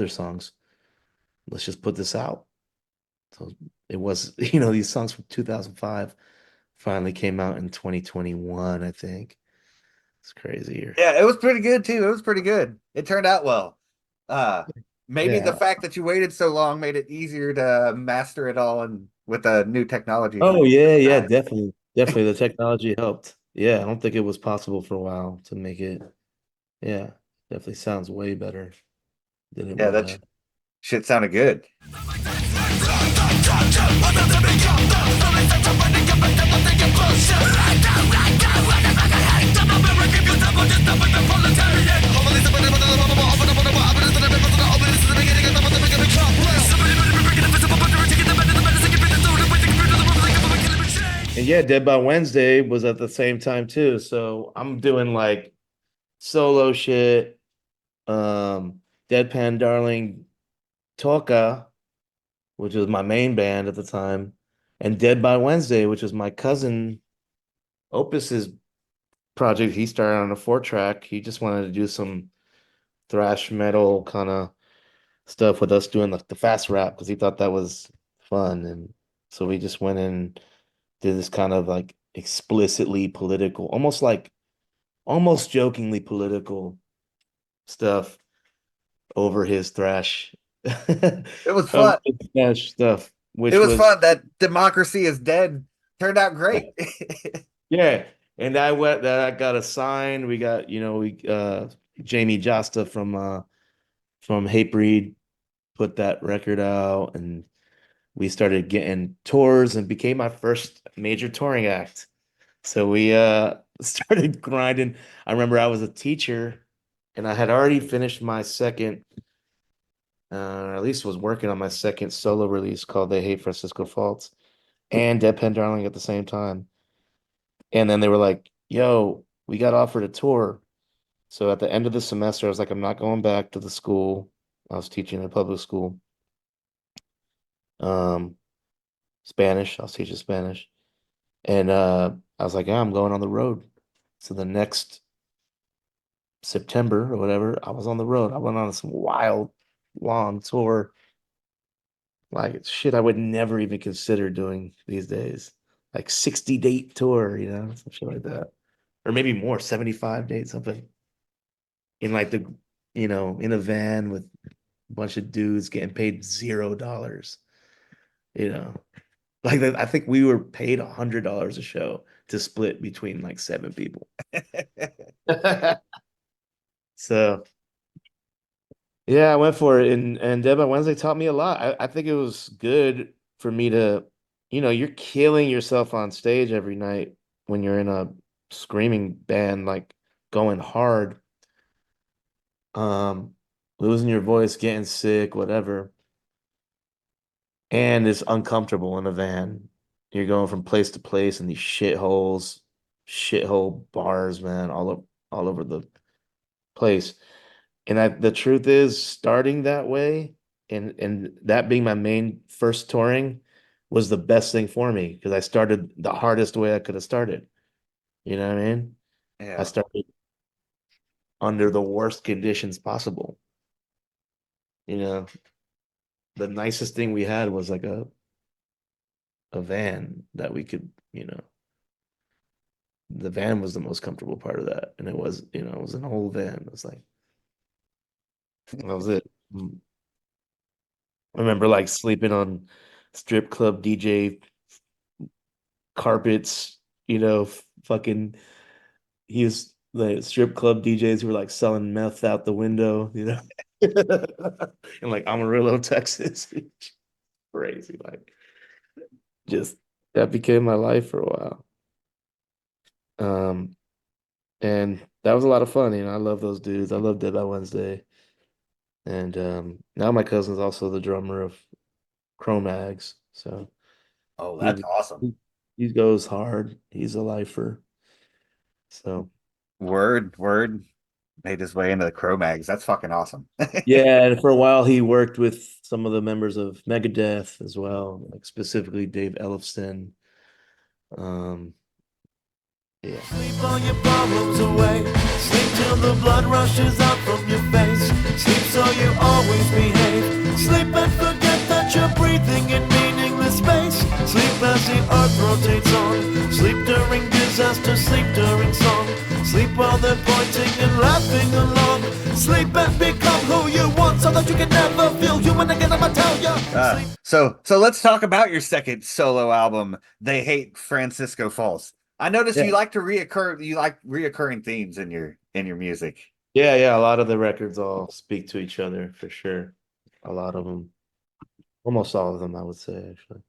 songs. Let's just put this out. So it was, these songs from 2005 finally came out in 2021, I think. It's crazy. Yeah, it was pretty good too. It was pretty good. It turned out well. Uh, Maybe the Yeah. fact that you waited so long made it easier to master it all and with the new technology Oh than yeah, yeah, time. definitely. Definitely the technology helped. Yeah, I don't think it was possible for a while to make it. Yeah, definitely sounds way better than it Yeah, would that have. shit sounded good. And yeah, Dead by Wednesday was at the same time too. So I'm doing like solo shit, Deadpan Darling Toka, which was my main band at the time, and Dead by Wednesday, which was my cousin Opus's project. He started on a 4 track. He just wanted to do some thrash metal kind of stuff with us doing the fast rap because he thought that was fun. And so we just went and did this kind of like explicitly political, almost jokingly political stuff over his thrash, It was over fun. his thrash stuff, It which was was, fun. That democracy is dead turned out great. yeah. And I got a sign. We got, Jamie Josta from Hatebreed put that record out, and we started getting tours and became my first major touring act. So we started grinding. I remember I was a teacher and I had already finished my second, or at least was working on my second solo release called They Hate Francisco Faults and Deadpan Darling at the same time. And then they were like, yo, we got offered a tour. So at the end of the semester, I was like, I'm not going back to the school. I was teaching in a public school. Um, Spanish. I was teaching Spanish. And I was like, yeah, I'm going on the road. So the next September or whatever, I was on the road. I went on some wild, long tour. Like shit I would never even consider doing these days. Like 60 date tour, some shit like that. Or maybe more, 75 dates, something. In like in a van with a bunch of dudes getting paid $0. You know. I think we were paid $100 a show to split between like 7 people. So yeah, I went for it, and Dead by Wednesday taught me a lot. I think it was good for me to, you're killing yourself on stage every night when you're in a screaming band, like going hard. Um, losing your voice, getting sick, whatever. And it's uncomfortable in a van. You're going from place to place in these shitholes, shithole bars, man, all over the place. And the truth is, starting that way and that being my main first touring was the best thing for me because I started the hardest way I could have started. You know what I mean? I Yeah. started under the worst conditions possible. You know, the nicest thing we had was like a van that we could, the van was the most comfortable part of that. And it was, it was an old van. It was like that was it. I remember like sleeping on strip club DJ carpets, fucking he was the strip club DJs who were like selling meth out the window. In like Amarillo, Texas. Crazy. Like just that became my life for a while. Um, and that was a lot of fun. I love those dudes. I love Dead by Wednesday. And now my cousin's also the drummer of Cro-Mags. So Oh, that's he awesome. he goes hard. He's a lifer. So Word made his way into the Cro-Mags. That's fucking awesome. yeah, and for a while he worked with some of the members of Megadeth as well, like specifically Dave Ellefson. Um, yeah. Sleep all your problems away. Sleep till the blood rushes out from your face. Sleep so you always behave. Sleep and forget that you're breathing in meaningless space. Sleep as the earth rotates on. Sleep during disaster. Sleep during song. Sleep while they're pointing and laughing along. Sleep and become who you want so that you can never feel human again. I'ma tell ya. So let's talk about your second solo album, They Hate Francisco Falls. I noticed Yeah. you like reoccurring themes in your music. Yeah, yeah. A lot of the records all speak to each other for sure. A lot of them, almost all of them, I would say actually.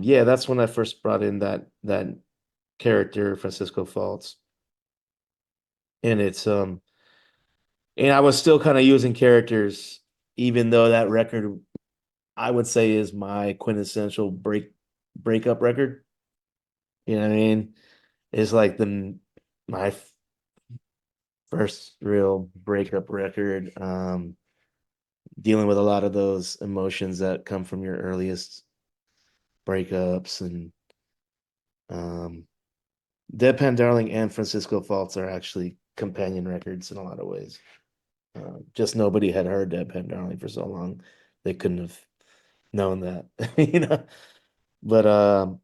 Yeah, that's when I first brought in that character, Francisco Falls. And and I was still kind of using characters, even though that record I would say is my quintessential breakup record. You know what I mean? It's like my first real breakup record. Dealing with a lot of those emotions that come from your earliest breakups and um Deadpan Darling and Francisco Falls are actually companion records in a lot of ways. Just nobody had heard Deadpan Darling for so long. They couldn't have known that, you know. But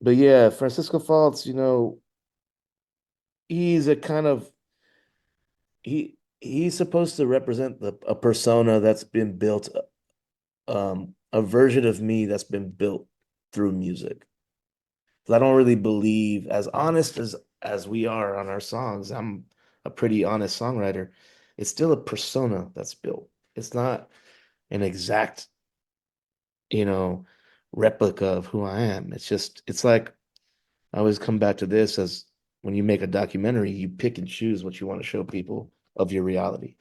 but yeah, Francisco Falls, he's a kind of he's supposed to represent a persona that's been built, a version of me that's been built through music. 'Cause I don't really believe, as honest as we are on our songs, I'm a pretty honest songwriter. It's still a persona that's built. It's not an exact, you know, replica of who I am. It's like I always come back to this as when you make a documentary, you pick and choose what you want to show people of your reality.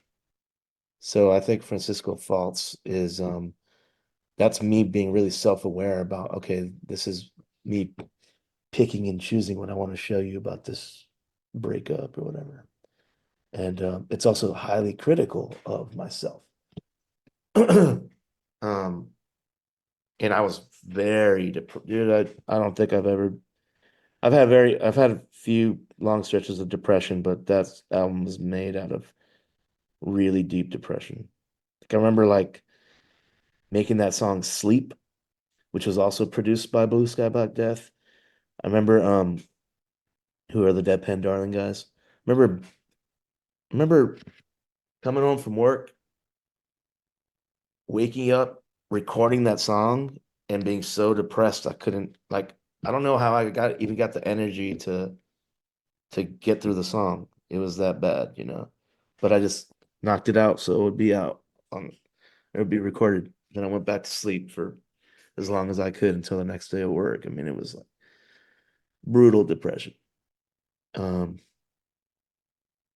So I think Francisco Falls is that's me being really self-aware about, okay, this is me picking and choosing what I want to show you about this breakup or whatever. And it's also highly critical of myself. um, and I was very depressed. Dude, I don't think I've had a few long stretches of depression, but that album was made out of really deep depression. Like I remember like making that song Sleep, which was also produced by Blue Sky Black Death. I remember who are the Deadpan Darling guys? Remember remember coming home from work, waking up, recording that song, and being so depressed I couldn't like I don't know how I even got the energy to get through the song. It was that bad. But I just knocked it out so it would be out on it would be recorded. Then I went back to sleep for as long as I could until the next day of work. I mean, it was like brutal depression. Um,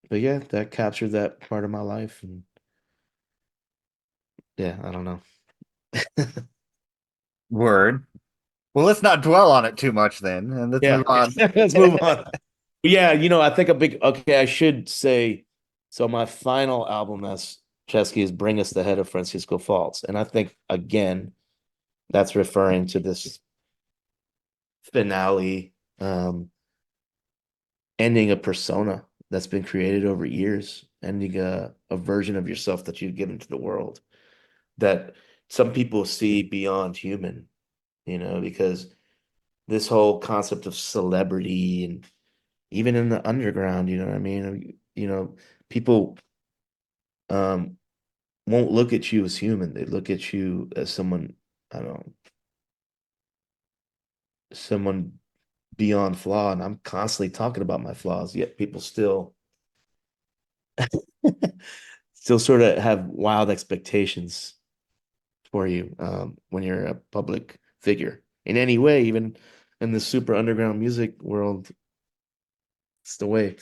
but yeah, that captured that part of my life, and yeah, I don't know. Word. Well, let's not dwell on it too much then, and let's move Yeah, on. let's move on. Yeah, I think a big, okay, I should say, so my final album as Chesky is Bring Us the Head of Francisco Falls. And I think, again, that's referring to this finale, ending a persona that's been created over years, ending a version of yourself that you've given to the world that some people see beyond human, because this whole concept of celebrity and even in the underground, you know what I mean? People um won't look at you as human. They look at you as someone, I don't know, someone beyond flaw. And I'm constantly talking about my flaws, yet people still sort of have wild expectations for you when you're a public figure in any way, even in the super underground music world. It's the way.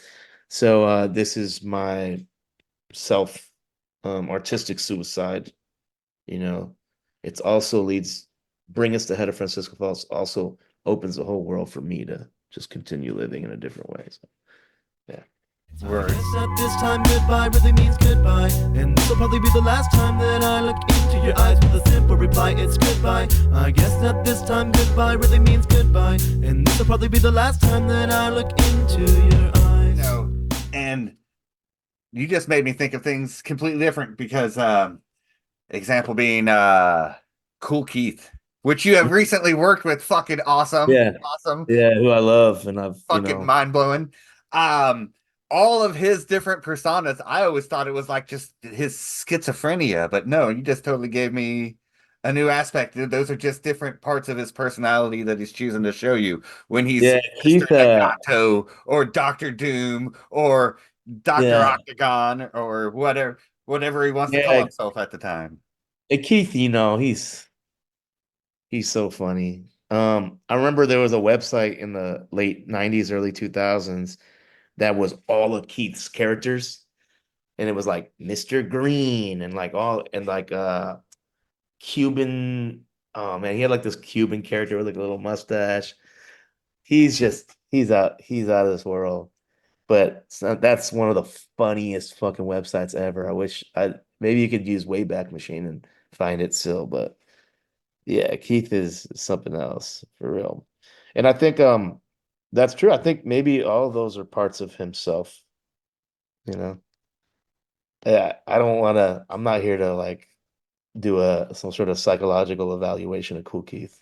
So this is my self artistic suicide. You know, it's also leads Bring Us the Head of Francisco Falls also opens the whole world for me to just continue living in a different way. So yeah. I Word. guess at this time goodbye really means goodbye. And this'll probably be the last time that I look into your eyes with a simple reply, it's goodbye. I guess at this time goodbye really means goodbye. And this'll probably be the last time that I look into your eyes. And you just made me think of things completely different because example being Cool Keith, which you have recently worked with. Fucking awesome. Yeah. Awesome. Yeah, who I love and I've, Fucking mind blowing. Um, all of his different personas, I always thought it was like just his schizophrenia, but no, you just totally gave me a new aspect. Those are just different parts of his personality that he's choosing to show you when he's yeah, Mr. Keith Nagato or Doctor Doom or Doctor yeah. Octagon or whatever he wants to call Yeah, himself at the time. Keith, he's so funny. I remember there was a website in the late 90s, early 2000s that was all of Keith's characters. And it was like Mr. Green and like all and like Cuban. Oh man, he had like this Cuban character with like a little mustache. He's out of this world. But that's one of the funniest fucking websites ever. I wish I maybe you could use Wayback Machine and find it still, but yeah, Keith is something else for real. And I think that's true. I think maybe all of those are parts of himself, you know. Yeah, I don't want to I'm not here to like do a some sort of psychological evaluation of Cool Keith.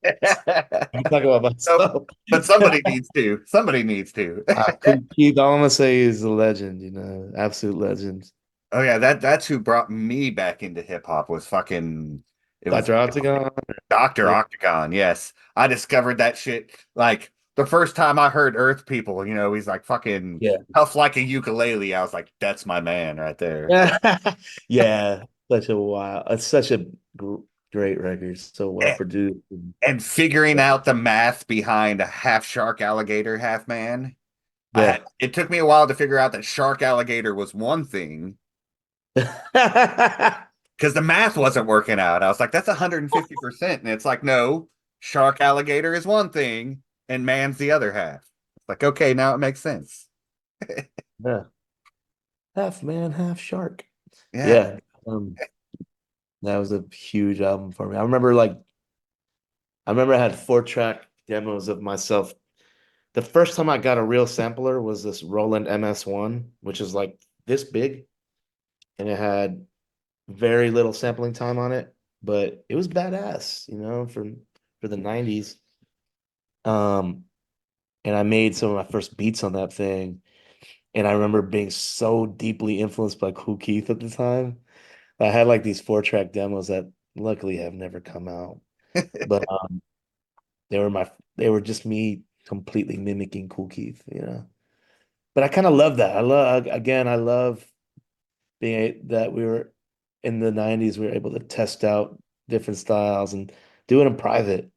I'm talking about So, myself. but somebody needs to. Somebody needs to. Cool Keith, all I'm gonna say is a legend, absolute legend. Oh yeah, that's who brought me back into hip hop was fucking it was Dr. Octagon. Dr. Yeah, Octagon. Yes. I discovered that shit like the first time I heard Earth People, he's like fucking yeah, tough like a ukulele. I was like, that's my man right there. yeah. It's such a great record, so well And, produced. and figuring out the math behind a half shark alligator, half man. Yeah. It took me a while to figure out that shark alligator was one thing because the math wasn't working out. I was like, that's 150%. And it's like, no, shark alligator is one thing and man's the other half. It's like, okay, now it makes sense. Yeah. Half man, half shark. Yeah. Yeah. That was a huge album for me. I remember I had 4-track demos of myself. The first time I got a real sampler was this Roland MS-1, which is like this big, and it had very little sampling time on it, but it was badass, for the 90s. Um, and I made some of my first beats on that thing. And I remember being so deeply influenced by Kool Keith at the time. I had like these 4-track demos that luckily have never come out. But they were they were just me completely. Kool Keith. But I kind of love that. I love that we were in the 90s, we were able to test out different styles and do it in private.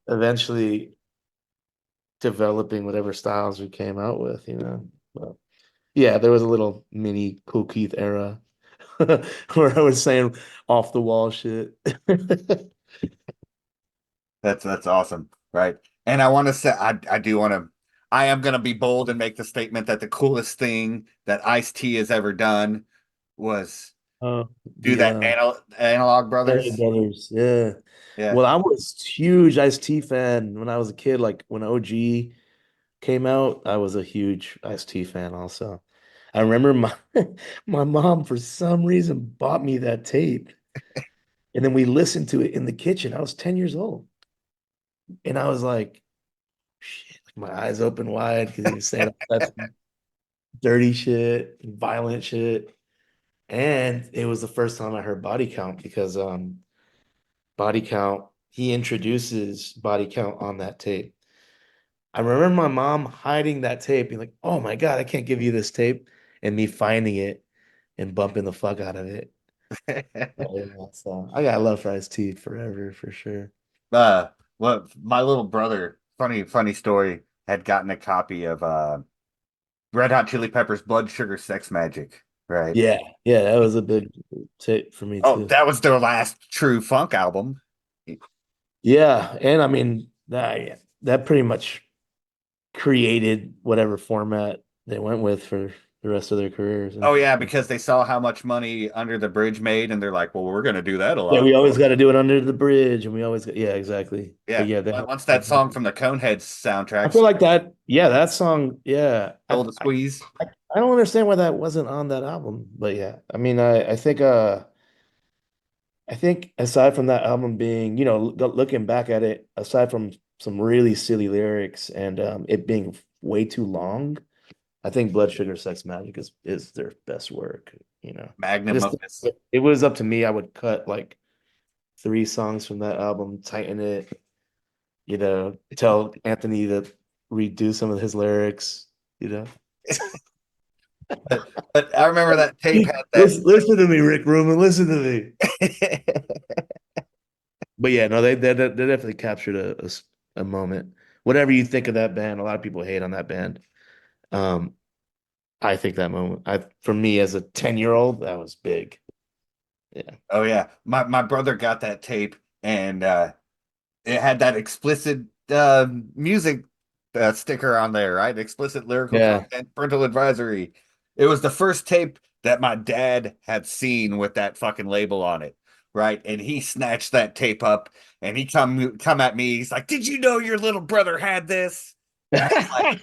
Eventually, developing whatever styles we came out with, you know. But yeah, there was a little mini Cool Keith era where I was saying off the wall shit. That's awesome, right? And I want to say I do want to I am going to be bold and make the statement that the coolest thing that Ice-T has ever done was Oh, do the that Analog Stanley Brothers. Brothers, yeah. Yeah. Well, I was huge Ice-T fan when I was a kid. Like when OG came out, I was a huge Ice-T fan also. I remember my my mom for some reason bought me that tape, and then we listened to it in the kitchen. I was 10 years old, and I was like, shit, like my eyes open wide because he was saying that's dirty shit, violent shit. And it was the first time I heard Body Count because Body Count, he introduces Body Count on that tape. I remember my mom hiding that tape, being like, "Oh my God, I can't give you this tape," and me finding it and bumping the fuck out of it. Oh, yeah, so I got love for Ice-T forever for sure. uh what my little brother, funny story, had gotten a copy of Red Hot Chili Peppers Blood Sugar Sex Magic, right? Yeah, yeah, that was a big tape for me Oh, too. that was their last true funk album. Yeah, and I mean that pretty much created whatever format they went with for the rest of their careers. Oh yeah, Interesting. because they saw how much money Under the Bridge made, and they're like, "Well, we're gonna do that a Yeah, lot we always more." got to do it under the bridge, and we always got, yeah, exactly. But Yeah. yeah, Once that song from the Coneheads I soundtracks feel like that. Yeah, that song. Yeah, stole the squeeze. I don't understand why that wasn't on that album. But yeah, I mean, I think aside from that album being, looking back at it, aside from some really silly lyrics and it being way too long, I think Blood Sugar Sex Magic is their best work. You know, I Magnum just opus. it was up to me. I would cut like three songs from that album, tighten it, tell Anthony to redo some of his lyrics, you know. But I remember that tape had that. Listen to me, Rick Rubin. Listen to me. But yeah, no, they definitely captured a moment. Whatever you think of that band, a lot of people hate on that band. Um, I think that moment, for me as a 10-year-old, that was big. Yeah. Oh yeah, my brother got that tape, and it had that explicit music sticker on there, right? Explicit lyrical Yeah. content, parental advisory. It was the first tape that my dad had seen with that fucking label on it, right? And he snatched that tape up and he come at me. He's like, "Did you know your little brother had this?" And I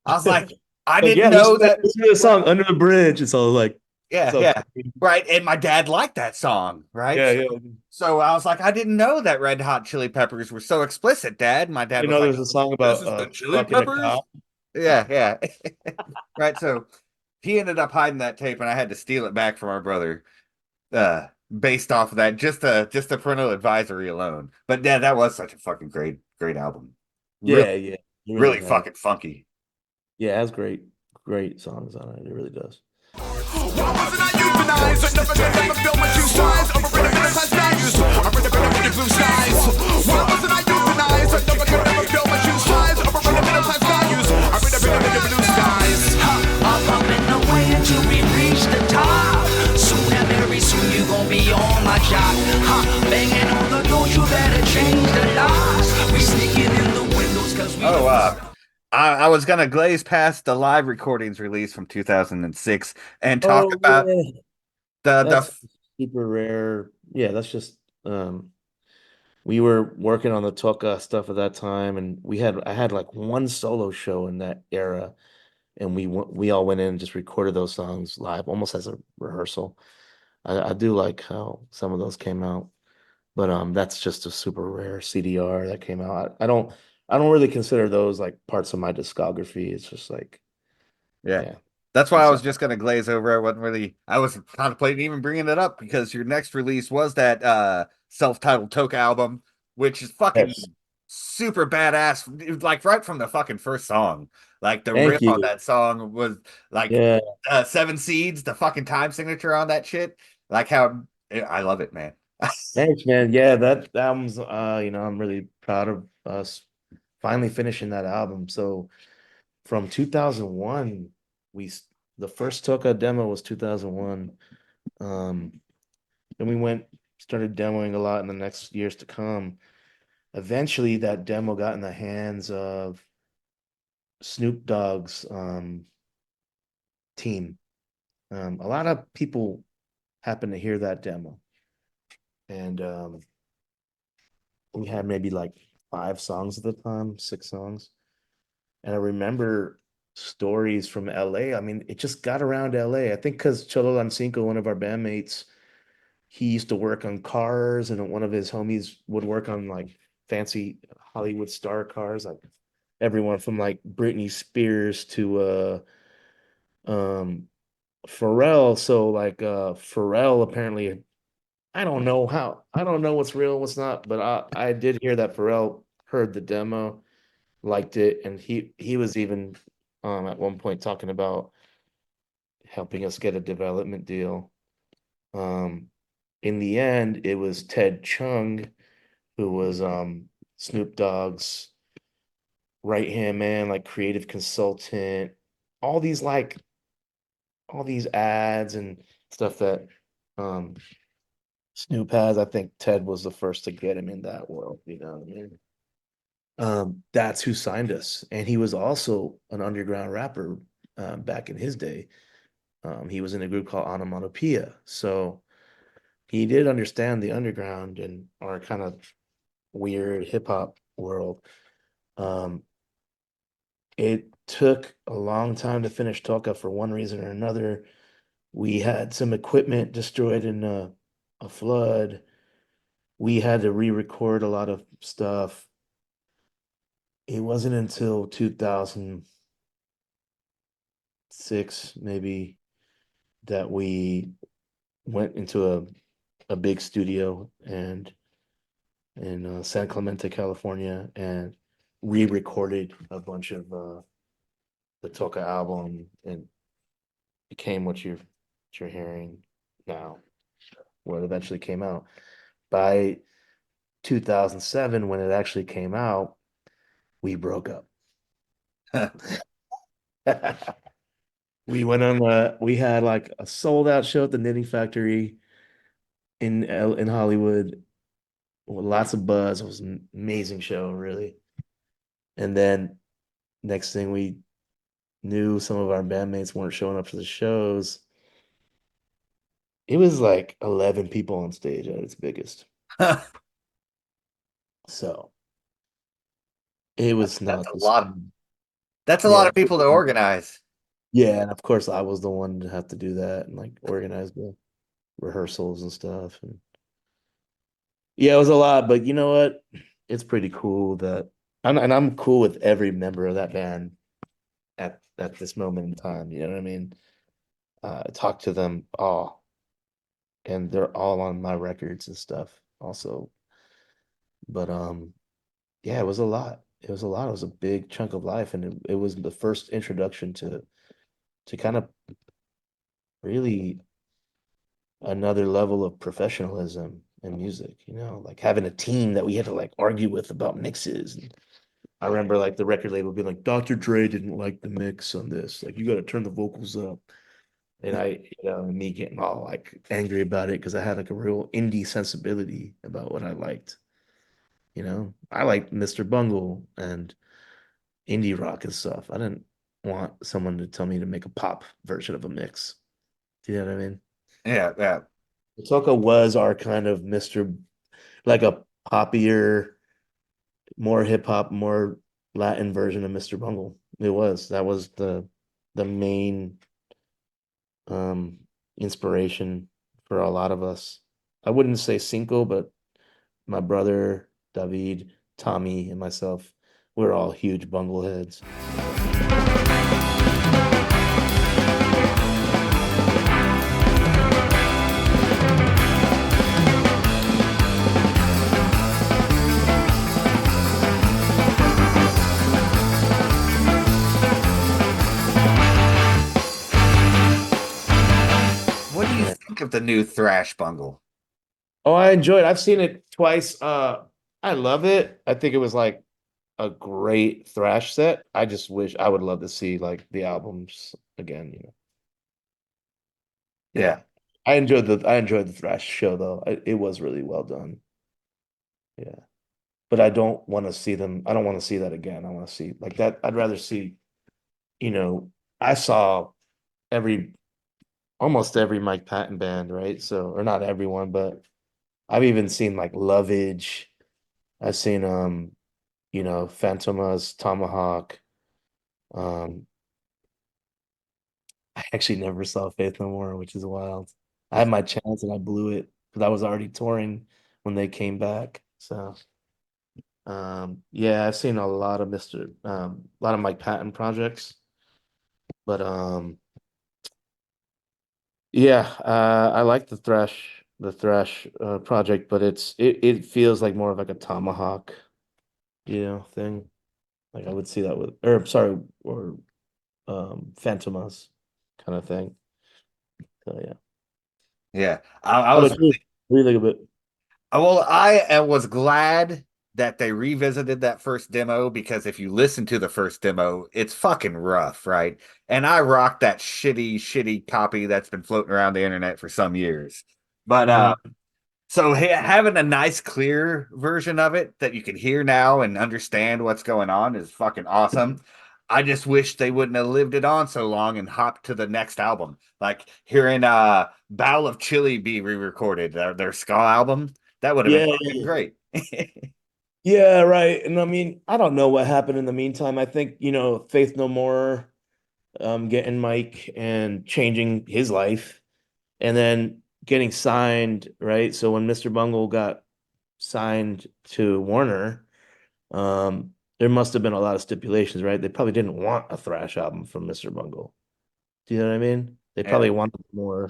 was like, I Like, didn't yeah, know that. listen to the song Under the Bridge. It's Yeah, all yeah. crazy. Right. And my dad liked that song, right? Yeah, yeah. So I was like, I didn't know that Red Hot Chili Peppers were so explicit, Dad. My dad You was know, like, there's a song "This about is the Chili fucking a Peppers?" cop. Yeah, yeah. Right. So he ended up hiding that tape and I had to steal it back from our brother, based off of that, just the parental advisory alone. But yeah, that was such a fucking great album. Really, Yeah, yeah. It really really has. fucking funky. Yeah, it has great songs on it. It really does. Why wasn't I euthanized? I never feel my true size. I'm a middle class values. I'm with the blue skies. Why wasn't I euthanized? I never feel my true size. I'm a middle class values. I'm with the blue skies. Up, up and away until we reach the top. Soon and very soon you gon' be on my job. Banging on the doors, you better change the locks. We sneaking in the windows cause we Oh, don't stop. I was gonna glaze past the live recordings release from 2006 and talk Oh about yeah. the That's super rare. Yeah, that's just we were working on the Toka stuff at that time, and I had like one solo show in that era, and we all went in and just recorded those songs live, almost as a rehearsal. I do like how some of those came out, but that's just a super rare CDR that came out. I don't really consider those like parts of my discography. It's just like, Yeah. yeah, That's why I it's was just gonna glaze over. I wasn't contemplating even bringing it up because your next release was that self-titled Toke album, which is yes. fucking super badass. Like right from the fucking first song. Like the Thank riff on you. that song was like Yeah, Seven Seeds, the fucking time signature on that shit. Like how I love it, man. thanks, man. Yeah, that album's I'm really proud of us finally finishing that album. So from 2001, the first Toka demo was 2001. Then we started demoing a lot in the next years to come. Eventually, that demo got in the hands of Snoop Dogg's team. A lot of people happened to hear that demo, and we had maybe like 5 songs at the time, 6 songs. And I remember stories from LA. I mean, it just got around LA. I think because Cholo Lancinco, one of our bandmates, he used to work on cars, and one of his homies would work on like fancy Hollywood star cars, like everyone from like Britney Spears to um Pharrell. So like Pharrell apparently, I don't know what's real and what's not, but I did hear that Pharrell heard the demo, liked it, and he was even at one point talking about helping us get a development deal. Um in the end, it was Ted Chung, who was Snoop Dogg's right hand man, like creative consultant, all these like all these ads and stuff that um Snoop has. I think Ted was the first to get him in that world, you know what I mean? That's who signed us. And he was also an underground rapper back in his day. He was in a group called Onomatopoeia. So he did understand the underground and our kind of weird hip hop world. Um, it took a long time to finish Toka for one reason or another. We had some equipment destroyed in a flood. We had to re-record a lot of stuff. It wasn't until 2006 maybe that we went into a big studio and in San Clemente, California, and re-recorded a bunch of the Toka album, and became what you're hearing now, what eventually came out. By 2007, when it actually came out, we broke up. We had like a sold out show at the Knitting Factory in Hollywood with lots of buzz. It was an amazing show, really. And then next thing we knew, some of our bandmates weren't showing up to the shows. It was like 11 people on stage at its biggest. So it was That's not a the lot. same. That's a lot Yeah. of people to organize. Yeah, and of course I was the one to have to do that and like organize the rehearsals and stuff. And yeah, it was a lot, but you know what? It's pretty cool that I'm cool with every member of that band at this moment in time. You know what I mean? I talk to them all, and they're all on my records and stuff also. But yeah, it was a lot. It was a lot. It was a big chunk of life, and it was the first introduction to kind of really another level of professionalism in music, you know, like having a team that we had to like argue with about mixes. And I remember like the record label being like, Dr. Dre didn't like the mix on this. Like, you got to turn the vocals up. And me getting all like angry about it because I had like a real indie sensibility about what I liked. You know, I liked Mr. Bungle and indie rock and stuff. I didn't want someone to tell me to make a pop version of a mix. Do you know what I mean? Yeah, yeah. Soka was our kind of Mr. like a poppier, more hip hop, more Latin version of Mr. Bungle. It was. That was the main um inspiration for a lot of us. I wouldn't say Cinco, but my brother, David, Tommy, and myself, we're all huge Bungle heads. What do you think of the new thrash bungle? Oh, I enjoyed it. I've seen it twice. I love it. I think it was like a great thrash set. I just wish I would love to see like the albums again, you know. Yeah. Yeah. I enjoyed the thrash show though. It was really well done. Yeah. But I don't want to see them. I don't want to see that again. I want to see like that. I'd rather see, you know, I saw every almost every Mike Patton band, right? So, or not everyone, but I've even seen like Lovage. I've seen you know, Phantomas, Tomahawk. Um, I actually never saw Faith No More, which is wild. I had my chance and I blew it because I was already touring when they came back. So, yeah, I've seen a lot of Mike Patton projects, but yeah, I like the thrash project, but it feels like more of like a Tomahawk, you know, thing. Like I would see that with, or sorry, or Phantomas kind of thing. So yeah. Yeah. I How was about you? What do you think of it? well, I was glad that they revisited that first demo because if you listen to the first demo, it's fucking rough, right? And I rocked that shitty copy that's been floating around the internet for some years. But Mhm. so having a nice, clear version of it that you can hear now and understand what's going on is fucking awesome. I just wish they wouldn't have lived it on so long and hopped to the next album. Like hearing Bowl of Chili be re-recorded, their ska album, that would have been Yeah, fucking yeah, great. yeah, right. And I mean, I don't know what happened in the meantime. I think, you know, Faith No More, getting Mike and changing his life, and then getting signed, right? So when Mr. Bungle got signed to Warner, there must have been a lot of stipulations, right? They probably didn't want a thrash album from Mr. Bungle. Do you know what I mean? They Yeah. probably wanted more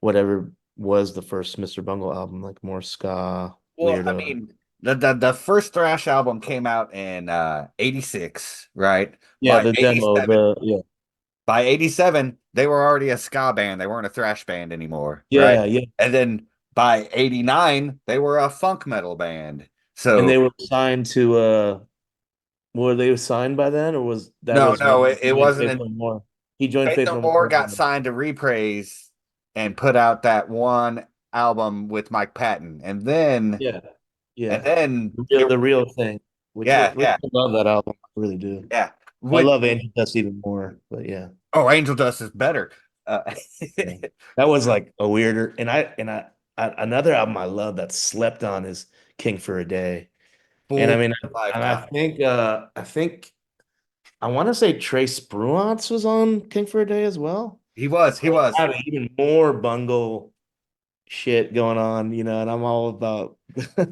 whatever was the first Mr. Bungle album, like more ska, Well, I weirdo. mean, the first thrash album came out in 86, right? Yeah, By the demo, 87, the yeah. by 87, they were already a ska band. They weren't a thrash band anymore, right? Yeah, yeah. And then by 89, they were a funk metal band. And So they were signed to were they signed by then or was that no, was when no, he it joined wasn't. Faith No More? He joined Faith Faith No No More More. got signed to Reprise and put out that one album with Mike Patton, Yeah, and yeah. then The real thing, yeah, which yeah, I love that album. I really do. yeah. I With love Angel Dust even more, but yeah. oh, Angel Dust is better. Yeah. That was like a weirder another album I love that slept on is King for a Day. And I Full mean and lifetime. I think I want to say Trace Bruance was on King for a Day as well. He So I was. have even more bungle shit going on, you know, and I'm all about a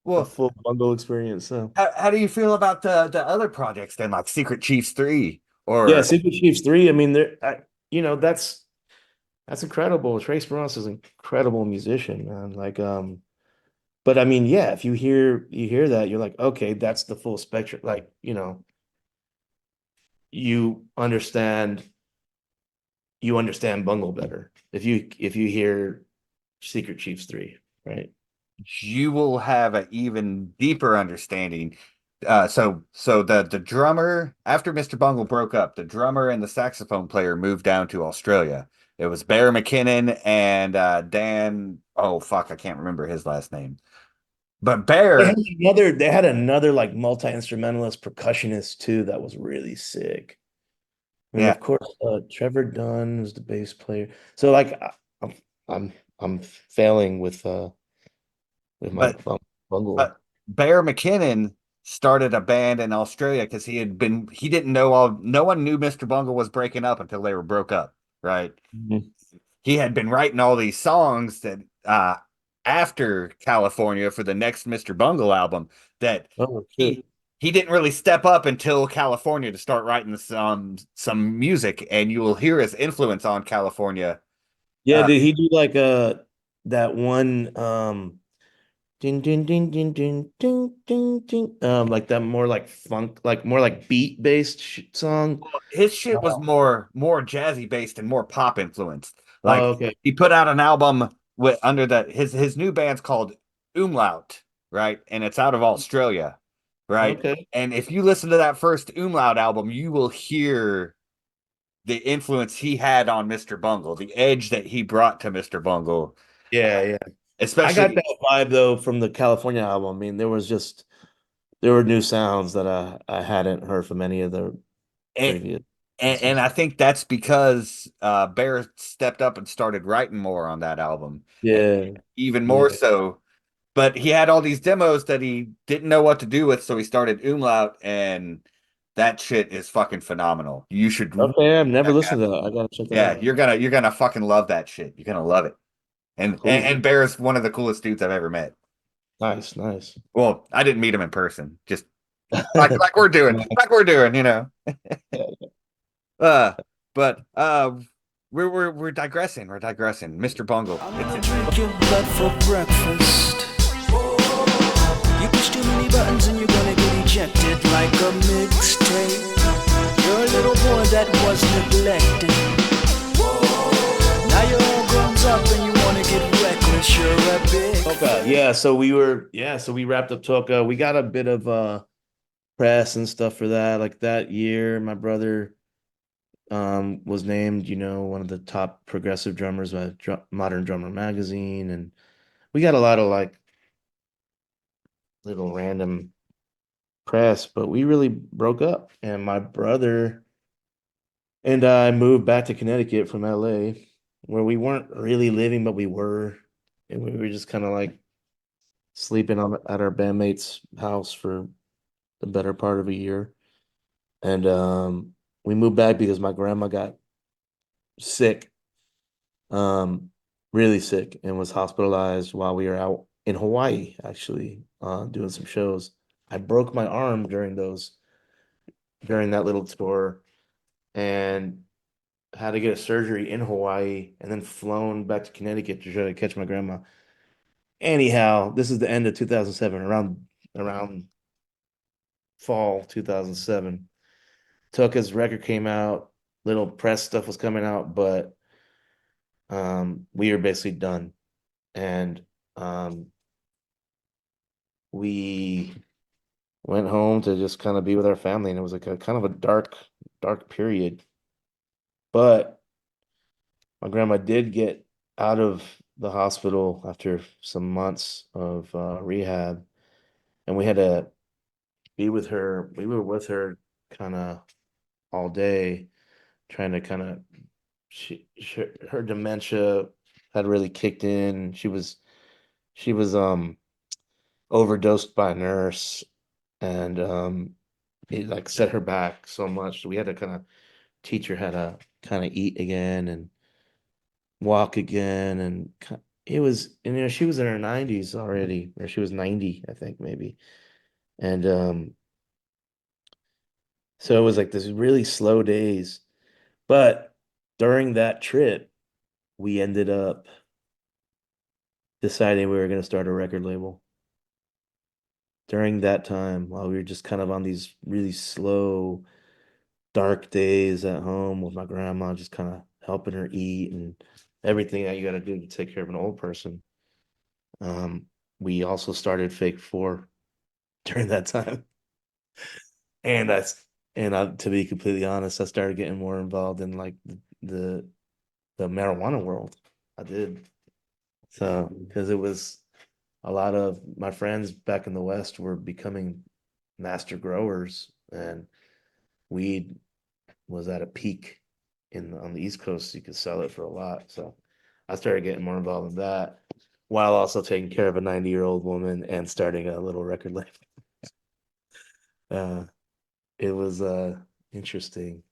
Well, full bungle experience. So how do you feel about the other projects then, like Secret Chiefs 3 yeah, or Super Chiefs 3. I mean, you know, that's incredible. Trace Bruance is an incredible musician, man. Like, but I mean, yeah, if you hear that, you're like, okay, that's the full spectrum. Like, you know, you understand you understand bungle better if you hear Secret Chiefs 3, right? you will have an even deeper understanding. So the drummer after Mr. Bungle broke up, the drummer and the saxophone player moved down to Australia. It was Bear McKinnon and Dan. Oh fuck, I can't remember his last name. But Bear, They had another like multi-instrumentalist percussionist too that was really sick. I mean, yeah. of course, Trevor Dunn was the bass player. So like I'm I'm failing with my But bungle. But Bear McKinnon started a band in Australia because he didn't know no one knew Mr. Bungle was breaking up until they were broke up, right? Mhm. He had been writing all these songs that after California for the next Mr. Bungle album that Oh shit. he he didn't really step up until California to start writing some music, and you will hear his influence on California. Yeah, Uh, did he do like that one ding ding ding ding ding ding ding ding like that more like funk like more like beat based song? his shit was Oh, more jazzy based and more pop influenced. Like okay. he put out an album with under his new band's called Umlaut, right? And it's out of Australia, right? Okay. And if you listen to that first Umlaut album, you will hear the influence he had on Mr. Bungle, the edge that he brought to Mr. Bungle, Yeah, yeah. I got especially that vibe though from the California album. I mean, there were new sounds that I hadn't heard from any of the and, previous and pieces. I think that's because Bear stepped up and started writing more on that album, and Yeah, even more yeah. so. But he had all these demos that he didn't know what to do with, so he started Umlaut, and that shit is fucking phenomenal. You should really Okay, I've never check listened out. to that. I gotta check that Yeah, out. you're gonna fucking love that shit. You're gonna love it. Cool. And Bear's one of the coolest dudes I've ever met. Nice, nice. Well, I didn't meet him in person, just like we're doing, you know. Uh, but we're digressing. We're digressing. Mr. Bungle. I'm gonna drink your blood for breakfast. You push too many buttons and you're gonna get ejected like a mixtape. You're a little boy that was neglected. Now you're all grown up and you wanna get reckless. You're a big Toka. So we wrapped up Toka. We got a bit of press and stuff for that. Like that year, my brother was named, one of the top progressive drummers by Modern Drummer magazine, and we got a lot of like little random press, but we really broke up. And my brother and I moved back to Connecticut from LA, where we weren't really living, but we were, and we were just kind of like sleeping at our bandmate's house for the better part of a year. And we moved back because my grandma got sick, um, really sick, and was hospitalized while we were out in Hawaii, actually, doing some shows. I broke my arm during that little tour, and had to get a surgery in Hawaii, and then flown back to Connecticut to try to catch my grandma. Anyhow, this is the end of 2007, around fall 2007. Tucka's record came out, little press stuff was coming out, but we were basically done. And we went home to just kind of be with our family, and it was like a kind of a dark period. But my grandma did get out of the hospital after some months of rehab, and we had to be with her. We were with her kind of all day, trying to kind of her dementia had really kicked in. She was overdosed by a nurse, and it like set her back so much. So we had to kind of teach her how to kind of eat again and walk again, and it was, and she was in her 90s already, or she was 90, I think, maybe. And so it was like this really slow days. But during that trip, we ended up deciding we were going to start a record label. During that time, while we were just kind of on these really slow, dark days at home with my grandma, just kind of helping her eat and everything that you got to do to take care of an old person. Um, we also started Fake Four during that time. And to be completely honest, I started getting more involved in like the the marijuana world. I did. So, because it was a lot of my friends back in the West were becoming master growers, and weed was at a peak on the East Coast. You could sell it for a lot. So I started getting more involved in that while also taking care of a 90-year-old woman and starting a little record label. Uh, it was interesting.